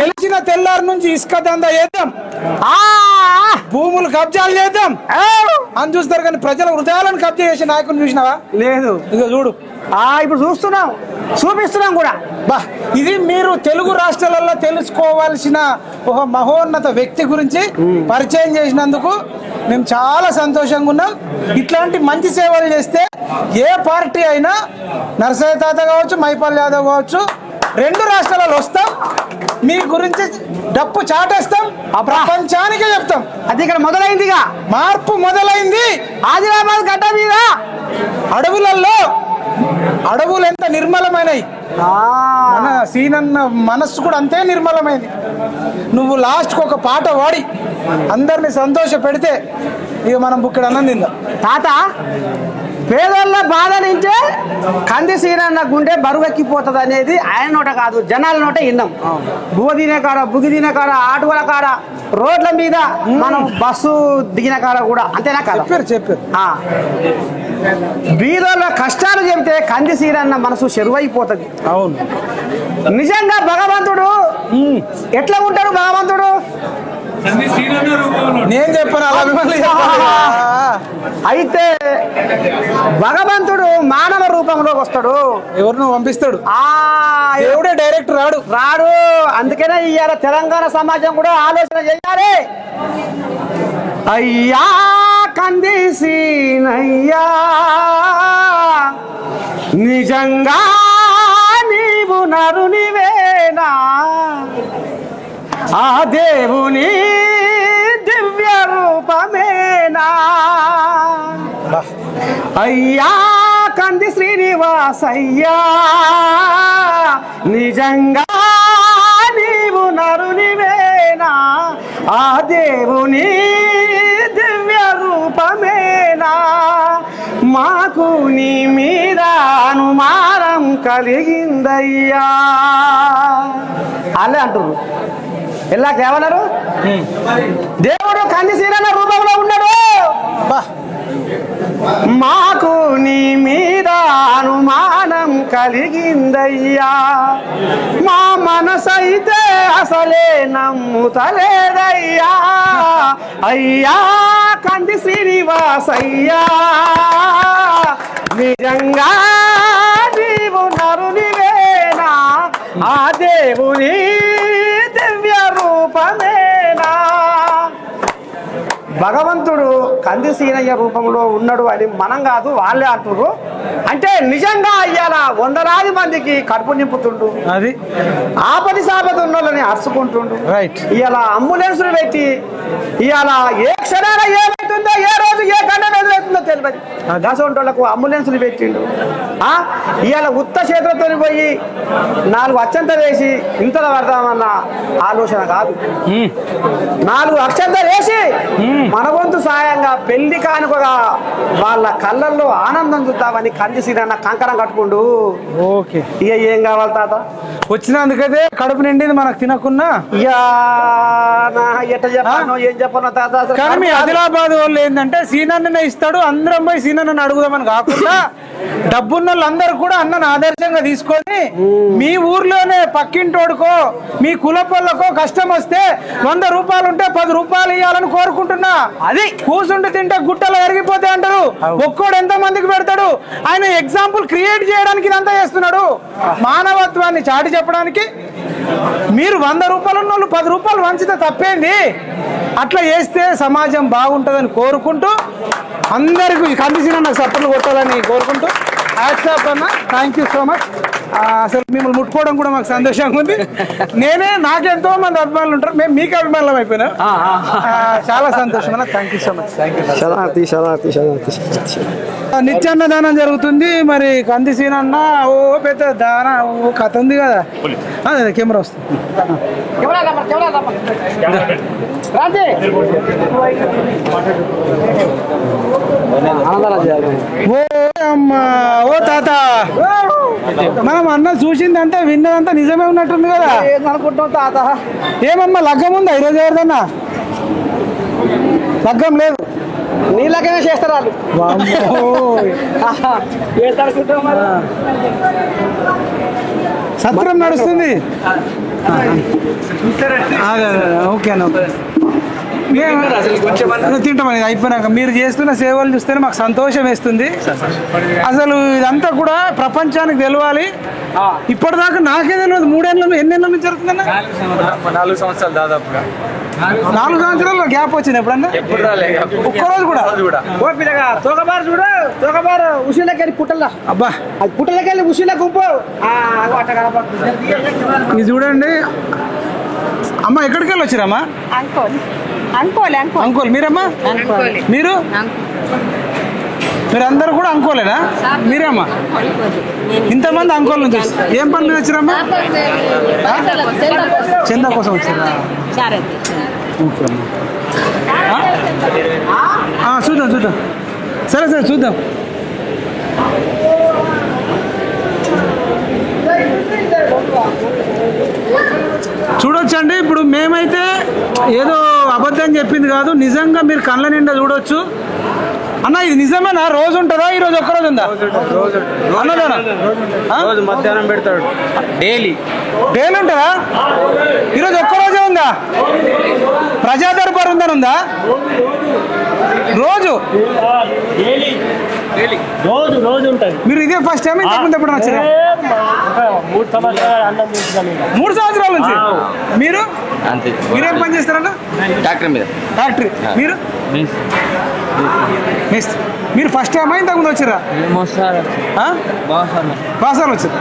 గెలిచిన తెల్లారి నుంచి ఇసుక దందా చేద్దాం, భూములు కబ్జాలు చేద్దాం అని చూస్తారు, కానీ ప్రజల హృదయాలను కబ్జా చేసే నాయకుని చూసినావా? లేదు. ఇక చూడు, ఇప్పుడు చూపిస్తున్నాం కూడా. ఇది మీరు తెలుగు రాష్ట్రాలలో తెలుసుకోవాల్సిన ఒక మహోన్నత వ్యక్తి గురించి పరిచయం చేసినందుకు మేము చాలా సంతోషంగా ఉన్నాం. ఇట్లాంటి మంచి సేవలు చేస్తే ఏ పార్టీ అయినా నరసయ్య తాత కావచ్చు, మైపాల్ యాదవ్ కావచ్చు, 2 రాష్ట్రాలలో వస్తాం, మీ గురించి డప్పు చాటేస్తాం, ప్రపంచానికే చెప్తాం. అది ఇక్కడ మొదలైందిగా, మార్పు మొదలైంది. ఆదిలాబాద్ గడ్డ మీద అడవులు ఎంత నిర్మలమైనవి, మన సీనన్న మనస్సు కూడా అంతే నిర్మలమైంది. నువ్వు లాస్ట్కి ఒక పాట వాడి అందరిని సంతోష పెడితే ఇక మనం బుక్కడ అన్నం తిందాం. తాత, పేదోళ్ళ బాధ నుంచే కంది సీనన్న గుండె బరువెక్కిపోతుంది అనేది ఆయన నోట కాదు, జనాల నోట విన్నాం. బువ్వ తినే కాడ, బుగి తినే కాడ, ఆటోల కాడ, రోడ్ల మీద, మనం బస్సు దిగిన కాడ కూడా అంతేనా కాదు చెప్పారు. బీదోళ్ళ కష్టాలు చెబితే కంది సీనన్న మనసు చెరువైపోతుంది. అవును, నిజంగా భగవంతుడు ఎట్లా ఉంటాడు? భగవంతుడు నేను చెప్పాను, అయితే భగవంతుడు మానవ రూపంలోకి వస్తాడు, ఎవరినో పంపిస్తాడు. దేవుడే డైరెక్ట్ రాడు. అందుకనే ఇవాళ తెలంగాణ సమాజం కూడా ఆలోచన చేయాలి. అయ్యా కంది సీనయ్యా, నిజంగా నీవు నరునివేనా? ఆ దేవుని దివ్య రూపమేనా? అయ్యా కంది శ్రీనివాసయ్యా, నిజంగా నీవు నరునివేనా? ఆ దేవుని దివ్య రూపమేనా? మాకు నీ మీద అనుమానం కలిగిందయ్యా. అల్లే అంటారు. ఇలా కేవలరు దేవుడు కంది సీనన్న రూపంలో ఉన్నాడు. మాకు నీ మీద అనుమానం కలిగిందయ్యా. మా మనసైతే అసలే నమ్ముతలేదయ్యా. అయ్యా కంది శ్రీనివాసయ్యా, నిజంగా నీవు నరునివేనా? ఆ దేవుని దివ్య రూపమేనా? భగవంతుడు కంది సీనయ్య రూపంలో ఉన్నాడు అని మనం కాదు, వాళ్ళే అంటున్నారు. అంటే నిజంగా అయ్యాల 100 మందికి కడుపు నింపుతుండు, అది ఆపది సాపద ఉన్నోళ్ళని అరుచుకుంటుండు. రైట్. ఇవాళ అంబులెన్సులు పెట్టి ఇవాళ ఏ క్షణాన ఏమైతుందో, ఏ రోజు ఏ గంట ఎదురవుతుందో తెలియదు. గసంటోళ్లకు అంబులెన్సులు పెట్టిండు. ఇవాళ ఉత్త చేతులతో పోయి 4 అక్షంత వేసి ఇంతలో పడదామన్న ఆలోచన కాదు. 4 అక్షంత వేసి మన వంతు సాయంగా పెళ్లి కానుకగా వాళ్ళ కళ్ళల్లో ఆనందం చూద్దామని కంది సీనన్న కంకణం కట్టుకుండు. ఓకే, ఇక ఏం కావాలి తాత? వచ్చినందుకైతే కడుపు నిండింది మనకు తినకున్నా. ఎట్ట చెప్పాను, ఏం చెప్పను తాత? కానీ మీ ఆదిలాబాద్ వాళ్ళు ఏంటంటే సీనన్ననే ఇస్తాడు, అందరం పోయి సీనన్నని అడుగుదామని కాకుండా డబ్బున్న వాళ్ళందరూ కూడా అన్నను ఆదర్శంగా తీసుకొని మీ ఊర్లోనే పక్కింటోడుకో మీ కులపల్లకో కష్టం వస్తే 100 రూపాయలు ఉంటే 10 రూపాయలు ఇవ్వాలని కోరుకుంటున్నా. అది కూసుండి తింటే గుట్టలు కరిగిపోతే అంటారు. ఒక్కోడు ఎంత మందికి పెడతాడు? ఆయన ఎగ్జాంపుల్ క్రియేట్ చేయడానికి ఇదంతా చేస్తున్నాడు. మానవత్వాన్ని చాటి చెప్పడానికి మీరు 100 రూపాయలు ఉన్న వాళ్ళు 10 రూపాయలు వంచితే తప్పేంది? అట్లా చేస్తే సమాజం బాగుంటుందని కోరుకుంటూ అందరికీ కంది సీనన్న సపోర్ట్లు కొట్టాలని కోరుకుంటూ హ్యాట్స్ ఆఫ్ అన్న. Thank you so much. అసలు మిమ్మల్ని ముట్టుకోవడం కూడా మాకు సంతోషంగా ఉంది. నాకెంతో మంది అభిమానులు ఉంటారు, మేము మీకు అభిమానులం అయిపోయినా. చాలా సంతోషం అన్న. Thank you so much. నిత్యాన్నదానం జరుగుతుంది. మరి కంది సీనన్న ఓ పెద్ద దాన ఓ కథ ఉంది కదా. అదే కెమెరా వస్తుంది. ఓ అమ్మా, ఓ తాత, మనం అన్న చూసిందంతా విన్నదంతా నిజమే ఉన్నట్టుంది కదా. అనుకుంటున్నాం తాత. ఏమమ్మా లగ్గం ఉందా ఈరోజు? ఎవరిదన్నా లగ్గం లేదు? నీ లగ్గమే చేస్తారు వాళ్ళు. సత్రం నడుస్తుంది. ఓకేనా, తింటామని అయిపోయినాక మీరు చేస్తున్న సేవలు చూస్తేనే మాకు సంతోషం వేస్తుంది. అసలు ఇదంతా కూడా ప్రపంచానికి తెలవాలి. ఇప్పటిదాకా నాకే తెలియదు. 3 ఏళ్ళ ఎన్ని ఏళ్ళ నుంచి జరుగుతుందన్న? 4 సంవత్సరాలు దాదాపుగా. 4 సంవత్సరాలు గ్యాప్ వచ్చింది ఎప్పుడన్నా? ఎప్పుడు రాలే ఒక్కరోజు కూడా? ఓ పిల్లగా తోకబారు చూడు, తోకబారు ఉసిలోకి వెళ్ళి పుట్టల్లా. అబ్బా అది పుట్టలోకి వెళ్ళి ఉసిలో గుంపు ఇది చూడండి. అమ్మ ఎక్కడికి వెళ్ళి వచ్చిరమ్మా? అంకోల్. మీరమ్మా? మీరు మీరందరూ కూడా అంకోలేనా? మీరేమ్మా? ఇంతమంది అంకోల్ నుంచి ఏం పని మీద వచ్చిరమ్మా? చందా కోసం వచ్చారా? చూద్దాం. సరే చూద్దాం. చూడొచ్చండి. ఇప్పుడు మేమైతే ఏదో అబద్ధం చెప్పింది కాదు, నిజంగా మీరు కళ్ళ నిండా చూడొచ్చు. అన్న ఇది నిజమేనా? రోజు ఉంటుందా? ఈరోజు ఒక్కరోజు ఉందా అన్నదానం? రోజు మధ్యాహ్నం పెడతాడు. డైలీ ఉంటుందా? ఈరోజు ఒక్కరోజే ఉందా? ప్రజా దర్బార్ ఉందని ఉందా? రోజు ఉంటుంది. మీరు ఇదే ఫస్ట్ టైం ఇంతకుముందు ఎప్పుడు వచ్చారా? 3 సంవత్సరాలు అన్నం చేస్తున్నాం. 3 సంవత్సరాల నుంచి. మీరేం పని చేస్తారన్నా? ఫ్యాక్టరీ. మీరు మీరు ఫస్ట్ టైం ఇంతకుముందు వచ్చారా? బాసాలు వచ్చారు.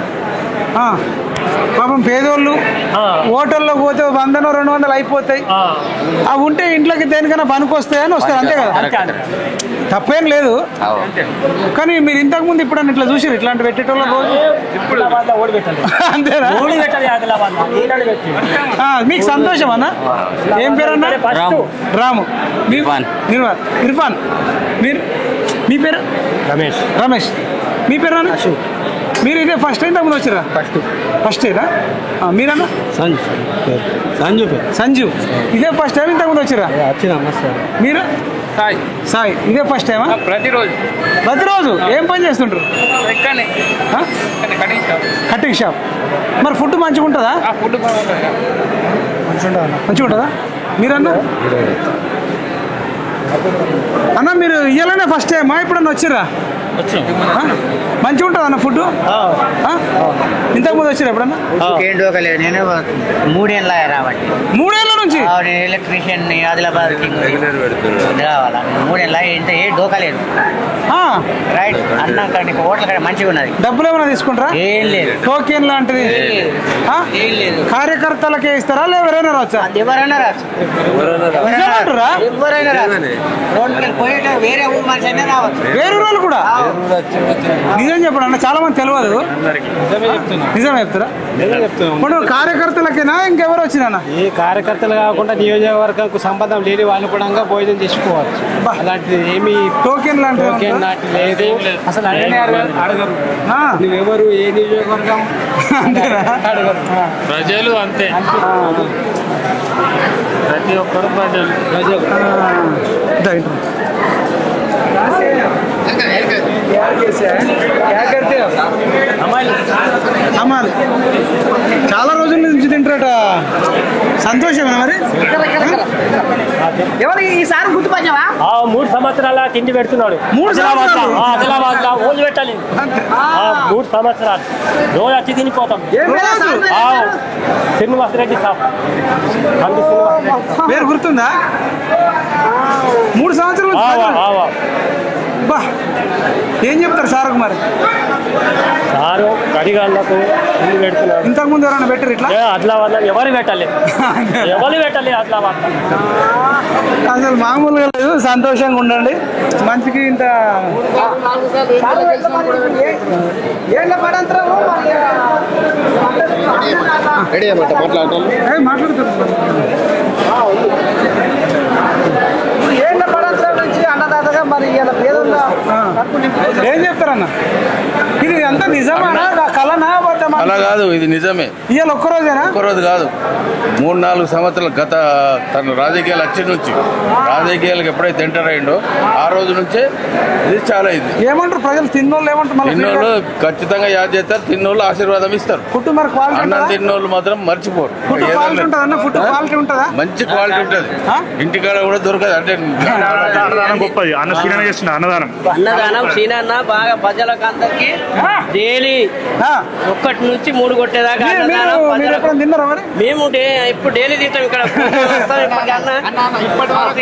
పాపం పేదోళ్ళు హోటల్లో పోతే 100-200 అయిపోతాయి. అవి ఉంటే ఇంట్లోకి దేనికైనా పనికొస్తాయని వస్తారు, అంతే కదా? తప్పేం లేదు. కానీ మీరు ఇంతకు ముందు ఇప్పుడు ఇట్లా చూసారు ఇట్లాంటి పెట్టేటోళ్ళ రోజు? అంతేనా? మీకు సంతోషం అన్న? ఏం పేరు అన్న? రాము. ఇర్ఫాన్. మీ పేరు? రమేష్. మీ పేరు అన్న? మీరు ఇదే ఫస్ట్ టైం తమ్ముడు వచ్చారా? ఫస్టేనా? మీరన్నా? సంజు. ఇదే ఫస్ట్ టైం ఇంతకుముందు వచ్చారా? మీరు? సాయి. ఇదే ఫస్ట్ టైమా? ప్రతిరోజు ఏం పని చేస్తుంటారు? Cutting shop. మరి ఫుడ్ మంచిగా ఉంటుందా? మంచిగా ఉంటుందా? మీరన్నా? అన్న మీరు ఇయ్యాలనే ఫస్ట్ టైమా ఎప్పుడన్నా వచ్చారా? మంచిగా ఉంటుంది అన్న ఫుడ్? ఇంతకుముందు వచ్చారు ఎప్పుడన్నా? నేను 3 ఏళ్ళ రాబట్టి. 3 ఏళ్ళ నుంచి ఎలక్ట్రీషియన్ ఆదిలాబాద్ 3 ఏళ్ళ ఇంత ఏ డోకలేదు. రైట్ అన్నా కానీ హోటల్ కాడ మంచిగా ఉన్నది. డబ్బులు ఏమైనా తీసుకుంటారా? ఏం లేదు. టోకెన్ లాంటిది కార్యకర్తలకే ఇస్తారా? లేదా ఎవరైనా రావచ్చా? ఎవరైనా రావచ్చు. ఎవరైనా రావచ్చు. వేరే ఊరు మనిషి అయినా రావచ్చు. వేరే ఊరు కూడా? నిజం చెప్పండి అన్న, చాలా మంది తెలియదు. నిజమే చెప్తారా? ఇప్పుడు కార్యకర్తలకేనా ఇంకెవరు వచ్చినా? ఏ కార్యకర్తలు కాకుండా నియోజకవర్గంకు సంబంధం లేని వాళ్ళు కూడా భోజనం చేసుకోవచ్చు. అలాంటిది ఏమి టోకెన్ లాంటి లేదు. అసలు అడగరు నువ్వెవరు, ఏ నియోజకవర్గం అడగరు. ప్రజలు అంతే. ప్రతి ఒక్కరు ప్రజలు. అమ్మాలి చాలా రోజుల నుంచి తింటారట. సంతోషమేనా మరి? ఎవరు ఈసారి గుర్తుపట్టావా? 3 సంవత్సరాల తిండి పెడుతున్నాడు. 3 సంవత్సరాలు ఆదిలాబాద్ లో ఓళ్ళు పెట్టాలి. 3 సంవత్సరాలు రోజు వచ్చి తినిపోతాం. శ్రీనివాస్ రెడ్డి సాబ్. పేరు గుర్తుందా? 3 సంవత్సరాలు బా. ఏం చెప్తారు సార్ మరి? సారు కడిగాళ్ళకు తిండి పెడుతున్నారు. ఇంతకుముందు ఎవరైనా పెట్టారు ఇట్లా? ఆదిలాబాద్ లో ఎవరు పెట్టాలి. ఆదిలాబాద్ అసలు మామూలుగా లేదు. సంతోషంగా ఉండండి. మంచికి ఇంత అన్నదాతగా మరి ఏం చెప్తారన్న? ఇది అంతా నిజమేనా? కలనా? అలా కాదు, ఇది నిజమే. ఇవాళ ఒక్కరోజేనా? ఒక్కరోజు కాదు, 3-4 సంవత్సరాలు గత తన రాజకీయాలు వచ్చి నుంచి రాజకీయాలకు ఎప్పుడైతే ఎంటర్ అయ్యిండో ఆ రోజు నుంచే ఇది చాలా ఇది. ఏమంటారు ప్రజలు? తిన్నోళ్ళు ఏమంటారు? తిన్నోళ్ళు ఖచ్చితంగా యాద్ చేస్తారు. తిన్నోళ్ళు ఆశీర్వాదం ఇస్తారు. ఫుడ్ మరి క్వాలిటీ అన్నం తిన్నోళ్ళు మాత్రం మర్చిపోరు. ఫుడ్ క్వాలిటీ ఉంటుందా? ఫుడ్ క్వాలిటీ ఉంటుందా? మంచి క్వాలిటీ ఉంటుంది. ఇంటికాడ కూడా దొరకదు. అంటే గొప్పది అన్నదానం చేస్తున్నా. అన్నదానం సీనన్న బాగా ప్రజలకు అందరికి డైలీ 1 నుంచి 3 కొట్టేదాకా తిన్నారా మరి? మేము ఇప్పుడు డైలీ తింటాం ఇక్కడ. ఇప్పటి వరకు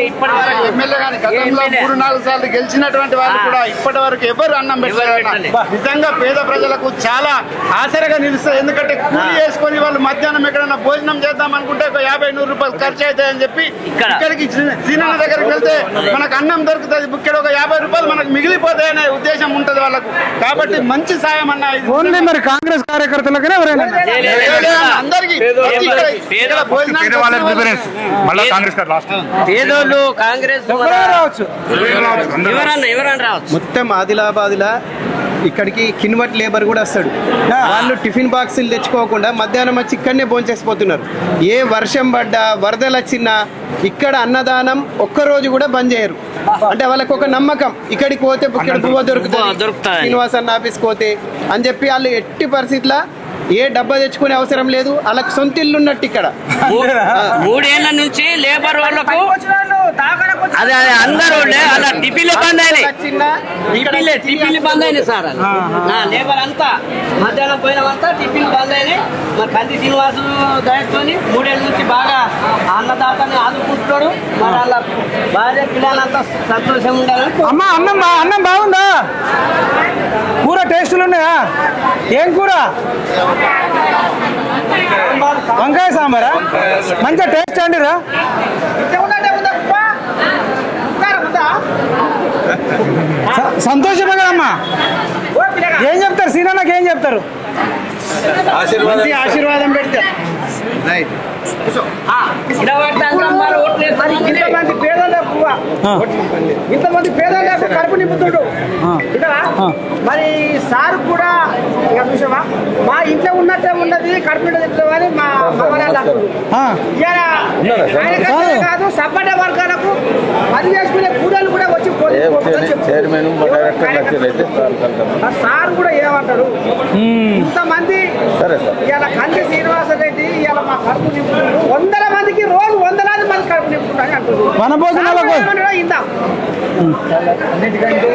ఎమ్మెల్యే కానీ గతంలో 3-4 సార్లు గెలిచినటువంటి వాళ్ళు కూడా ఇప్పటి వరకు ఎవరు అన్నం పెట్టలేదు. నిజంగా పేద ప్రజలకు చాలా ఆసరగా నిలుస్తుంది. ఎందుకంటే కూలి చేసుకొని వాళ్ళు మధ్యాహ్నం ఎక్కడైనా భోజనం చేద్దాం అనుకుంటే 50-100 రూపాయలు ఖర్చు అవుతాయి అని చెప్పి ఇక్కడికి సీనన్న దగ్గరికి వెళ్తే మనకు అన్నం దొరుకుతుంది. ఇక్కడ ఒక 50 రూపాయలు మనకు మిగిలిపోతాయి అనే ఉద్దేశం ఉంటది వాళ్ళకు. కాబట్టి మంచి సాయం అన్న. ఓన్లీ మరి కాంగ్రెస్ కార్యకర్తలకనే ఎవరైనా అందరికి పేదోళ్ళు కాంగ్రెస్ రావచ్చు. ఎవరన్నా రావచ్చు. మొత్తం ఆదిలాబాద్లా ఇక్కడికి కిన్వట్ లేబర్ కూడా వస్తాడు. వాళ్ళు టిఫిన్ బాక్సులు తెచ్చుకోకుండా మధ్యాహ్నం వచ్చి ఇక్కడనే భోంచేసిపోతున్నారు. ఏ వర్షం పడ్డా వరదలు వచ్చినా ఇక్కడ అన్నదానం ఒక్కరోజు కూడా బంద్ చేయరు. అంటే వాళ్ళకి ఒక నమ్మకం, ఇక్కడికి పోతే ఇక్కడ పువ్వు దొరుకుతుంది, శ్రీనివాస్ అన్న ఆఫీస్కి పోతే అని చెప్పి వాళ్ళు ఎట్టి పరిస్థితుల్లో ఏ డబ్బా తెచ్చుకునే అవసరం లేదు. వాళ్ళకి సొంత ఇల్లు ఉన్నట్టు ఇక్కడ 3 ఏళ్ల నుంచి లేబర్ వాళ్ళకు అదే అందరూ టిఫిన్లు బంద్ అయినాయి. టిఫిన్లు బంద్ అయినాయి సార్. లేబర్ అంతా మధ్యాహ్నం పోయినామంతా టిఫిన్లు బంద్ అయినాయి. మరి కంది శ్రీనివాసు దయతో 3 ఏళ్ళ నుంచి బాగా అన్నదాతని ఆదుకుంటున్నాడు. మరి వాళ్ళ భార్య పిల్లలంతా సంతోషంగా ఉండాలని. అమ్మా అన్నం బాగుందా? కూర టేస్టులు ఉన్నాయా? ఏం కూర? వంకాయ సాంబారా? మంచిగా టేస్ట్ అండిరా? సంతోషమే కదమ్మా. ఏం చెప్తారు సీనన్నకి? ఏం చెప్తారు? ఆశీర్వాదం పెడితే ఇంతమంది పేదలకు కడుపు నింపుతుడు. మరి సార్ కూడా చూసావా, మా ఇంట్లో ఉన్నట్టే ఉన్నది కడుపు అని మా కాదు. సబ్బడ్డ వర్గాలకు పని చేసుకునే కూడలు కూడా వచ్చి సార్ కూడా ఏమంటారు? ఇంతమంది ఇలా కంది శ్రీనివాసరెడ్డి ఇలా మా కడుపు నింపుతున్నారు. 100 మందికి రోజు 100 మంది కడుపు నింపుతున్నారు అంటున్నారు. మన భోజనాలకు ఇందాం అన్నిటికంటే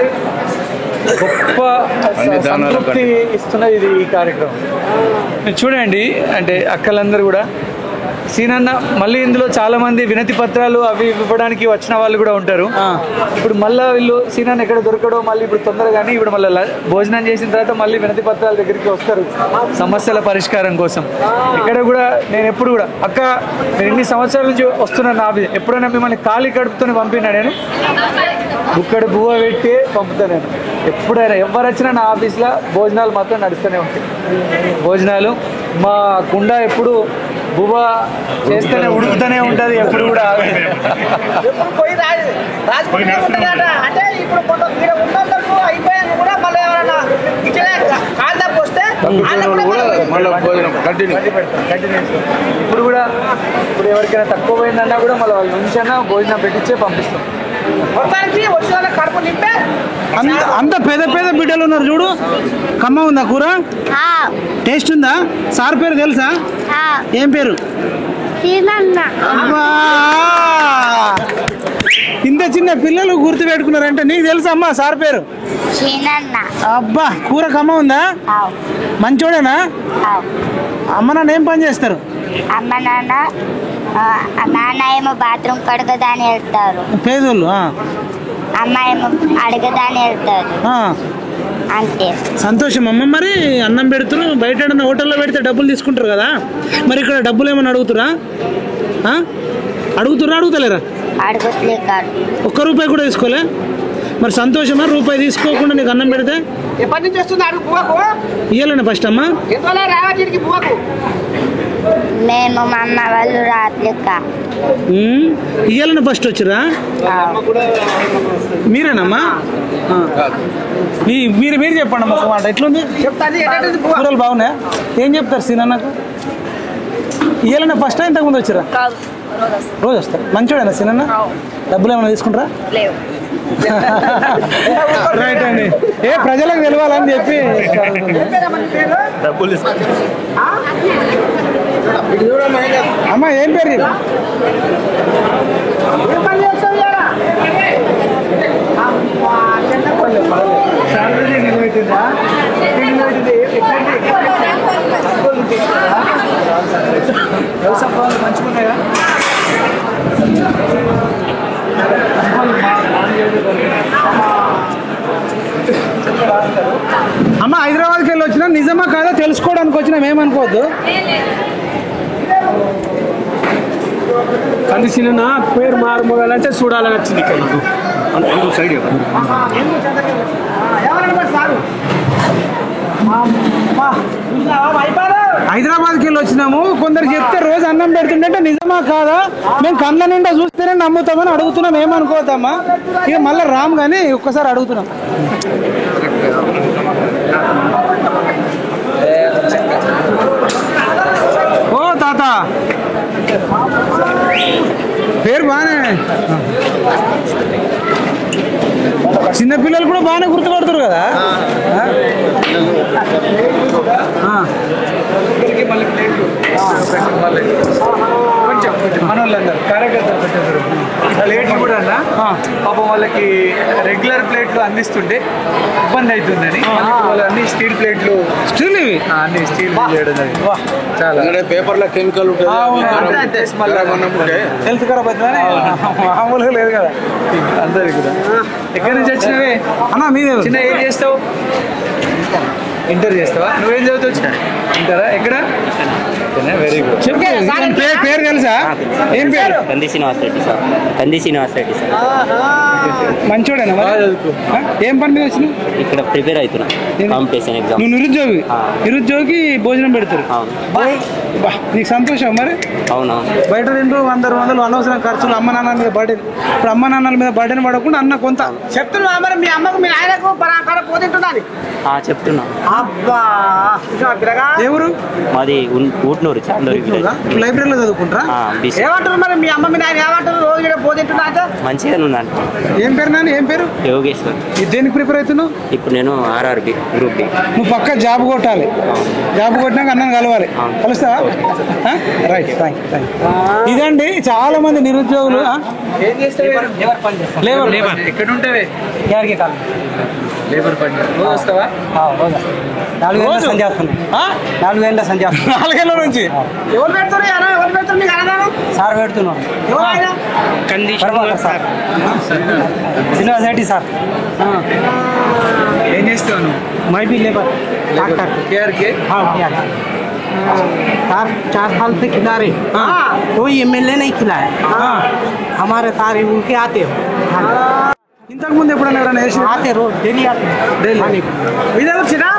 గొప్ప సంతృప్తి ఇస్తున్నది ఇది ఈ కార్యక్రమం. చూడండి, అంటే అక్కలందరూ కూడా సీనన్న మళ్ళీ ఇందులో చాలా మంది వినతి పత్రాలు అవి ఇవ్వడానికి వచ్చిన వాళ్ళు కూడా ఉంటారు. ఇప్పుడు మళ్ళీ వీళ్ళు సీనన్న ఎక్కడ దొరకడో మళ్ళీ ఇప్పుడు తొందరగానే ఇప్పుడు మళ్ళీ భోజనం చేసిన తర్వాత మళ్ళీ వినతి పత్రాల దగ్గరికి వస్తారు సమస్యల పరిష్కారం కోసం. ఇక్కడ కూడా నేను ఎప్పుడు కూడా అక్క నేను ఎన్ని సంవత్సరాల నుంచి వస్తున్నాను నా ఆఫీస్, ఎప్పుడైనా మిమ్మల్ని ఖాళీ కడుపుతోనే పంపినా నేను ఇక్కడ బువ్వ పెట్టి పంపుతాను. నేను ఎప్పుడైనా ఎవరు వచ్చినా నా ఆఫీస్లో భోజనాలు మాత్రం నడుస్తూనే ఉంటాయి. భోజనాలు మా కుండ ఎప్పుడు బువ్వ చేస్తేనే ఉడుకుతూనే ఉంటుంది, ఎప్పుడు కూడా అంటే ఇప్పుడు అయిపోయాక కూడా మళ్ళీ ఎవరైనా కాందాపు వస్తే ఇప్పుడు కూడా ఇప్పుడు ఎవరికైనా తక్కువ పోయిందన్నా కూడా మళ్ళీ వాళ్ళ నుంచి అన్నా భోజనం పెట్టించే పంపిస్తాం. మొత్తానికి వచ్చిన కడుపు నింపే అంత పేద బిడ్డలు ఉన్నారు చూడు. కమ్మ ఉందా కూర? టేస్ట్ ఉందా? సార్ పేరు తెలుసా? ఏం పేరు? ఇంత చిన్న పిల్లలు గుర్తు పెట్టుకున్నారంటే నీకు తెలుసా అమ్మా సార్ పేరు? అబ్బా, కూర కమ్మ ఉందా? మంచోడేనా? అమ్మ నాన్న ఏం పని చేస్తారు? అమ్మ నాన్న ఏమో బాత్రూమ్ కడగదాని వెళ్తారు పేదోళ్ళు, అమ్మ ఏమో అడగదాని వెళ్తారు. అంతే. సంతోషం అమ్మ. మరి అన్నం పెడుతున్నారు, బయట హోటల్లో పెడితే డబ్బులు తీసుకుంటారు కదా, మరి ఇక్కడ డబ్బులు ఏమైనా అడుగుతురా? అడుగుతలేరా? అడగట్లే కాదు. ₹1 కూడా తీసుకోలే? మరి సంతోషమా రూపాయి తీసుకోకుండా నీకు అన్నం పెడితే? ఎప్పటి నుంచి వస్తుంది అడుగు పువ్వకు? ఇయ్యాలన్నా ఫస్ట్ అమ్మా? రావడానికి పువ్వకు మేము మా అమ్మ వాళ్ళు రాత్రిక ఇయ్యాలన్నా ఫస్ట్ వచ్చిరా? మీరేనమ్మా? మీరు చెప్పండి అమ్మ మాట ఎట్లుంది? కూరలు బాగున్నాయా? ఏం చెప్తారు సీనన్నకు? ఇయ్యాలన్నా ఫస్ట్ ఇంతకుముందు వచ్చిరా? రోజు వస్తారు. మంచోడేనా సీనన్న? డబ్బులు ఏమైనా తీసుకుంటారా? రైట్ అండి. ప్రజలకు తెలవాలని చెప్పి డబ్బులు అమ్మా ఏం పేరు? మంచిగున్నాయా? అమ్మ హైదరాబాద్కి వెళ్ళి వచ్చినా నిజమా కాదా తెలుసుకోవడానికి వచ్చినాం, ఏమనుకోవద్దు. కందిసిన పేరు మారుమోగాలంటే చూడాలని వచ్చింది ఇక్కడ సైడ్. హైదరాబాద్కి వెళ్ళి వచ్చినాము, కొందరు చెప్తే రోజు అన్నం పెడుతుంటే నిజమా కాదా మేము కళ్ళ నిండా చూస్తేనే నమ్ముతామని అడుగుతున్నాం, ఏమనుకోవద్దమ్మా. ఇక మళ్ళీ రాము కానీ ఒక్కసారి అడుగుతున్నాం. ఓ తాత పేరు బాగానే, చిన్నపిల్లలు కూడా బాగానే గుర్తుపడతారు కదా. కొంచెం మనోళ్ళందరూ కార్యకర్తలు పెట్టారు ప్లేట్లు కూడా అన్న పాపం వాళ్ళకి రెగ్యులర్ ప్లేట్లు అందిస్తుంటే ఇబ్బంది అవుతుందని వాళ్ళు అన్ని స్టీల్ ప్లేట్లు, స్టీల్ ఇవి అన్ని స్టీల్ చేయడం చాలా పేపర్లో కెమికల్ హెల్త్ ఖరాబ్ అవుతుందని మామూలుగా లేదు కదా అందరికి కూడా. ఎక్కడి నుంచి వచ్చినవే అన్న మీదే చిన్న ఏం చేస్తావు? ఇంటర్ చేస్తావా? నువ్వేం చదువుతావు? ఇంటరా? ఎక్కడ? Very good. పేరు తెలుసా? ఏం పేరు? కంది శ్రీనివాస్ రెడ్డి సార్. కంది శ్రీనివాస్ రెడ్డి సార్. మంచోడేనా? ఏం పని మీద వచ్చినావు? ఇక్కడ ప్రిపేర్ అవుతున్నా కాంపిటీషన్ ఎగ్జామ్. నువ్వు నిరుద్యోగి? నిరుద్యోగి భోజనం పెడతారు, నీకు సంతోషం మరి? అవునా? బయట తింటూ 100 అనవసరం ఖర్చులు అమ్మ నాన్నల మీద బర్డెన్. ఇప్పుడు అమ్మ నాన్నల మీద బర్డెన్ పడకుండా అన్న కొంత చెప్తున్నా మరి మీ అమ్మకు మీ ఆయనకు పోతుంటున్నది చెప్తున్నా. అబ్బా ఎవరు? మాది ఊట్నూరు చాందూరు విలేజ్. లైబ్రరీలో చదువుకుంటారా? ఏమంటారు మరి మీ అమ్మ మీ నాయన ఏమంటారు? రోజు పోతుంటున్నా మంచిగా ఉందండి. ఏం పేరు నాన్న? ఏం పేరు? యోగేశ్వర్. దేనికి ప్రిపేర్ అవుతున్నావు? ఇప్పుడు నేను ఆర్ఆర్బి గ్రూప్ డి. నువ్వు పక్క జాబ్ కొట్టాలి, జాబ్ కొట్టినాక అన్నను కలవాలి. కలుస్తావా? Right, thank you. ఇదండి చాలా మంది నిరుద్యోగులు. ఏం చేస్తావు? లేబర్. ఎక్కడ ఉంటావే? లేబర్ పని రోజు వస్తావా? 4 ఏళ్ళ సంధ్య వస్తుంది. 4 ఏళ్ళ సంధ్య. 4 ఏళ్ళ నుంచి ఎవరు పెడతారు? ఎవరు పెడతారు మీకు అన్నదానం? సార్ పెడుతున్నాం. శ్రీనివాస్ రెడ్డి సార్. ఏం చేస్తావు నువ్వు? मैं भी लेबर डॉक्टर केयर के। हाँ सार 4 साल से खिला रहे। कोई एमएलए नहीं खिलाया। हमारे सारे उनके आते हो। ఇంతకు ముందు ఎప్పుడైనా ఎవరైనా వేసి आते रोज डेली आते డైలీ ఇదే వచ్చినా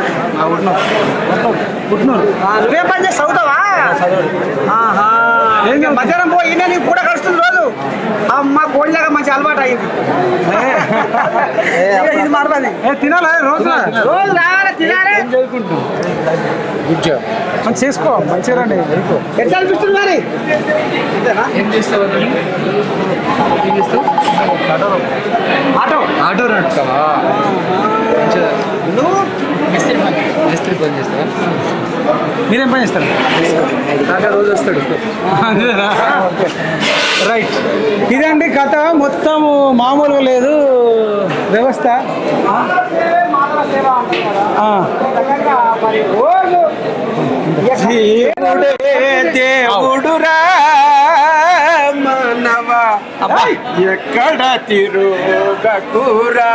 పుట్టినూరు. నువ్వే పని చేసి చదువుతావా? మధ్యాహ్నం పోయి నీకు కూడా కలుస్తుంది రోజు. అమ్మ కోళ్ళగా మంచి అలవాటు అయింది. ఇది మారుతుంది. తినాలా రోజు? రోజు రావాలి తినాలి. మంచి చేసుకో, మంచిగా రండి. ఎట్లా అనిపిస్తుంది మరి? ఏం చేస్తావు? ఏం చేస్తావు? ఆటో ఆటో నడుపుతావా? మేస్త్రి పని చేస్తావా? మీరేం పని చేస్తారు? దాకా రోజు వస్తాడు. రైట్, ఇదండి కథ. మొత్తం మామూలుగా లేదు వ్యవస్థ. దేవుడురా మానవ ఎక్కడ తిరుగకురా.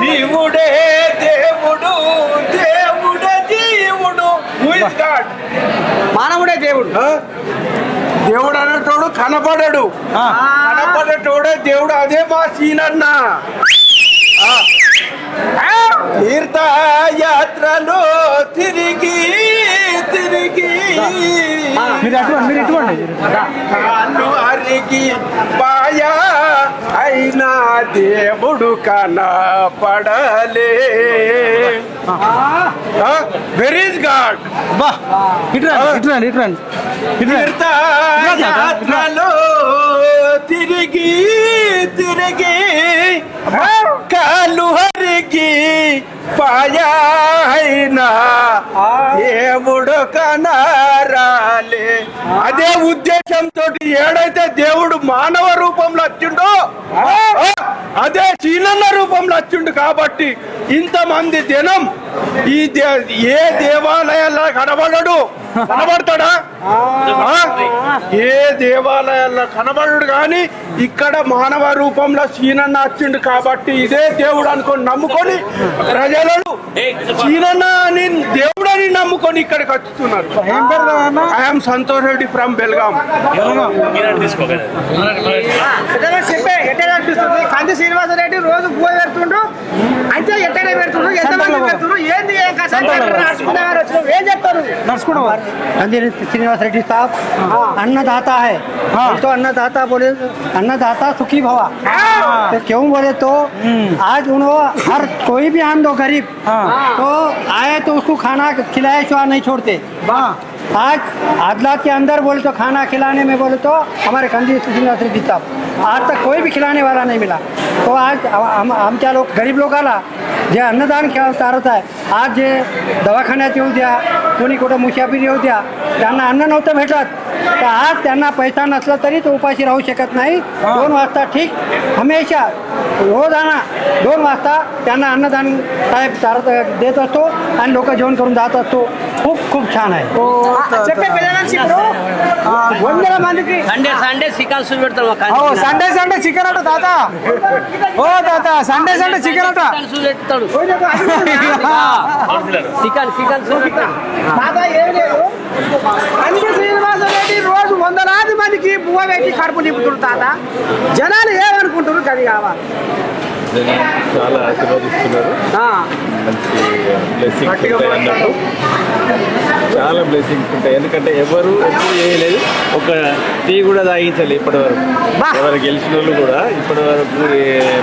జీవుడే దేవుడు, దేవుడే జీవుడు. మానవుడే దేవుడు. దేవుడు అనేటోడు కనపడడు, కనపడేటోడే దేవుడు. అదే మా సీనన్న. తీర్థయాత్రలో తిరిగి తిరిగి కాళ్ళు అరిగి పాయా అయినా దేవుడు కనపడలే. Where is God? తీర్థయాత్రలో తిరిగి తిరిగి కాళ్ళు హరికి పాయా అయినా దేవుడు కనా మారాలి. అదే ఉద్దేశంతో ఏడైతే దేవుడు మానవ రూపంలో వచ్చిండో అదే సీనన్న రూపంలో వచ్చిండు. కాబట్టి ఇంతమంది జనం ఏ దేవాలయాల్లో కనబడడు, కనబడతాడా? ఏ దేవాలయాల్లో కనబడు కానీ ఇక్కడ మానవ రూపంలో సీనన్న వచ్చిండు. కాబట్టి ఇదే దేవుడు అనుకొని నమ్ముకొని ప్రజలను సీనన్న అని దేవుడని నమ్ముకొని ఇక్కడికి వచ్చుతున్నారు. I'm Santosh Reddy from Belgaum. అనిపిస్తుంది కంది శ్రీనివాసరెడ్డి రోజు పూజ పెడుతుండ్రు అంటే ఎట్టనే పెడుతుండ్రు, ఎంతమంది పెడుతుండ్రు, ఏంది ఏం చెప్తారు? कंदी श्रीनिवास रेड्डी साहब अन्नदाता है, तो अन्नदाता बोले अन्नदाता सुखी भवा। तो क्यों बोले तो आज उन्होंने हर कोई भी आन दो गरीब तो आए तो उसको खाना खिलाए सिवा नहीं छोड़ते। आज आदलात के अंदर बोले तो खाना खिलाने में बोले तो हमारे कंदी श्रीनिवास रेड्डी साहब आज तक कोई भी खिलाने वाला नहीं मिला। तो आज हम क्या लोग गरीब लोग आला जे अन्नदान होता है आज जे दवाखान्यात येऊ द्या, कोणी कुठं मुसाफिर येऊ द्या, त्यांना अन्न नव्हतं भेटत तर आज त्यांना पैसा नसला तरी तो उपाशी राहू शकत नाही। 2 वाजता ठीक हमेशा रोजाना 2 वाजता त्यांना अन्नदान साहेब चारत देत असतो आणि लोक जेवण करून जात असतो। खूप खूप छान आहे। చెప్పే పిల్లలని ఇప్పుడు 100 మందికి సండే సండే చికెన్ సూప్ పెడతాం। సండే సండే చికెన్ అట తాత, ఓ తాత సండే సండే చికెన్ అట సూప్ పెడతాడు, చికెన్ చికెన్ సూప్ పెడతాడు తాత। ఏం లేదు కంది శ్రీనివాసరెడ్డి రోజు 100 మందికి బువ్వ పెట్టి కడుపు నింపుతున్నారు తాత। జనాలు ఏమనుకుంటారు గది కావాలి చాలా ఆశీర్వదిస్తున్నారు, మంచి బ్లెస్సింగ్స్ ఉంటాయి అన్నట్టు, చాలా బ్లెస్సింగ్స్ ఉంటాయి। ఎందుకంటే ఎవరు ఎప్పుడు చేయలేదు, ఒక టీ కూడా తాగించాలి ఇప్పటివరకు। ఎవరు గెలిచిన వాళ్ళు కూడా ఇప్పటివరకు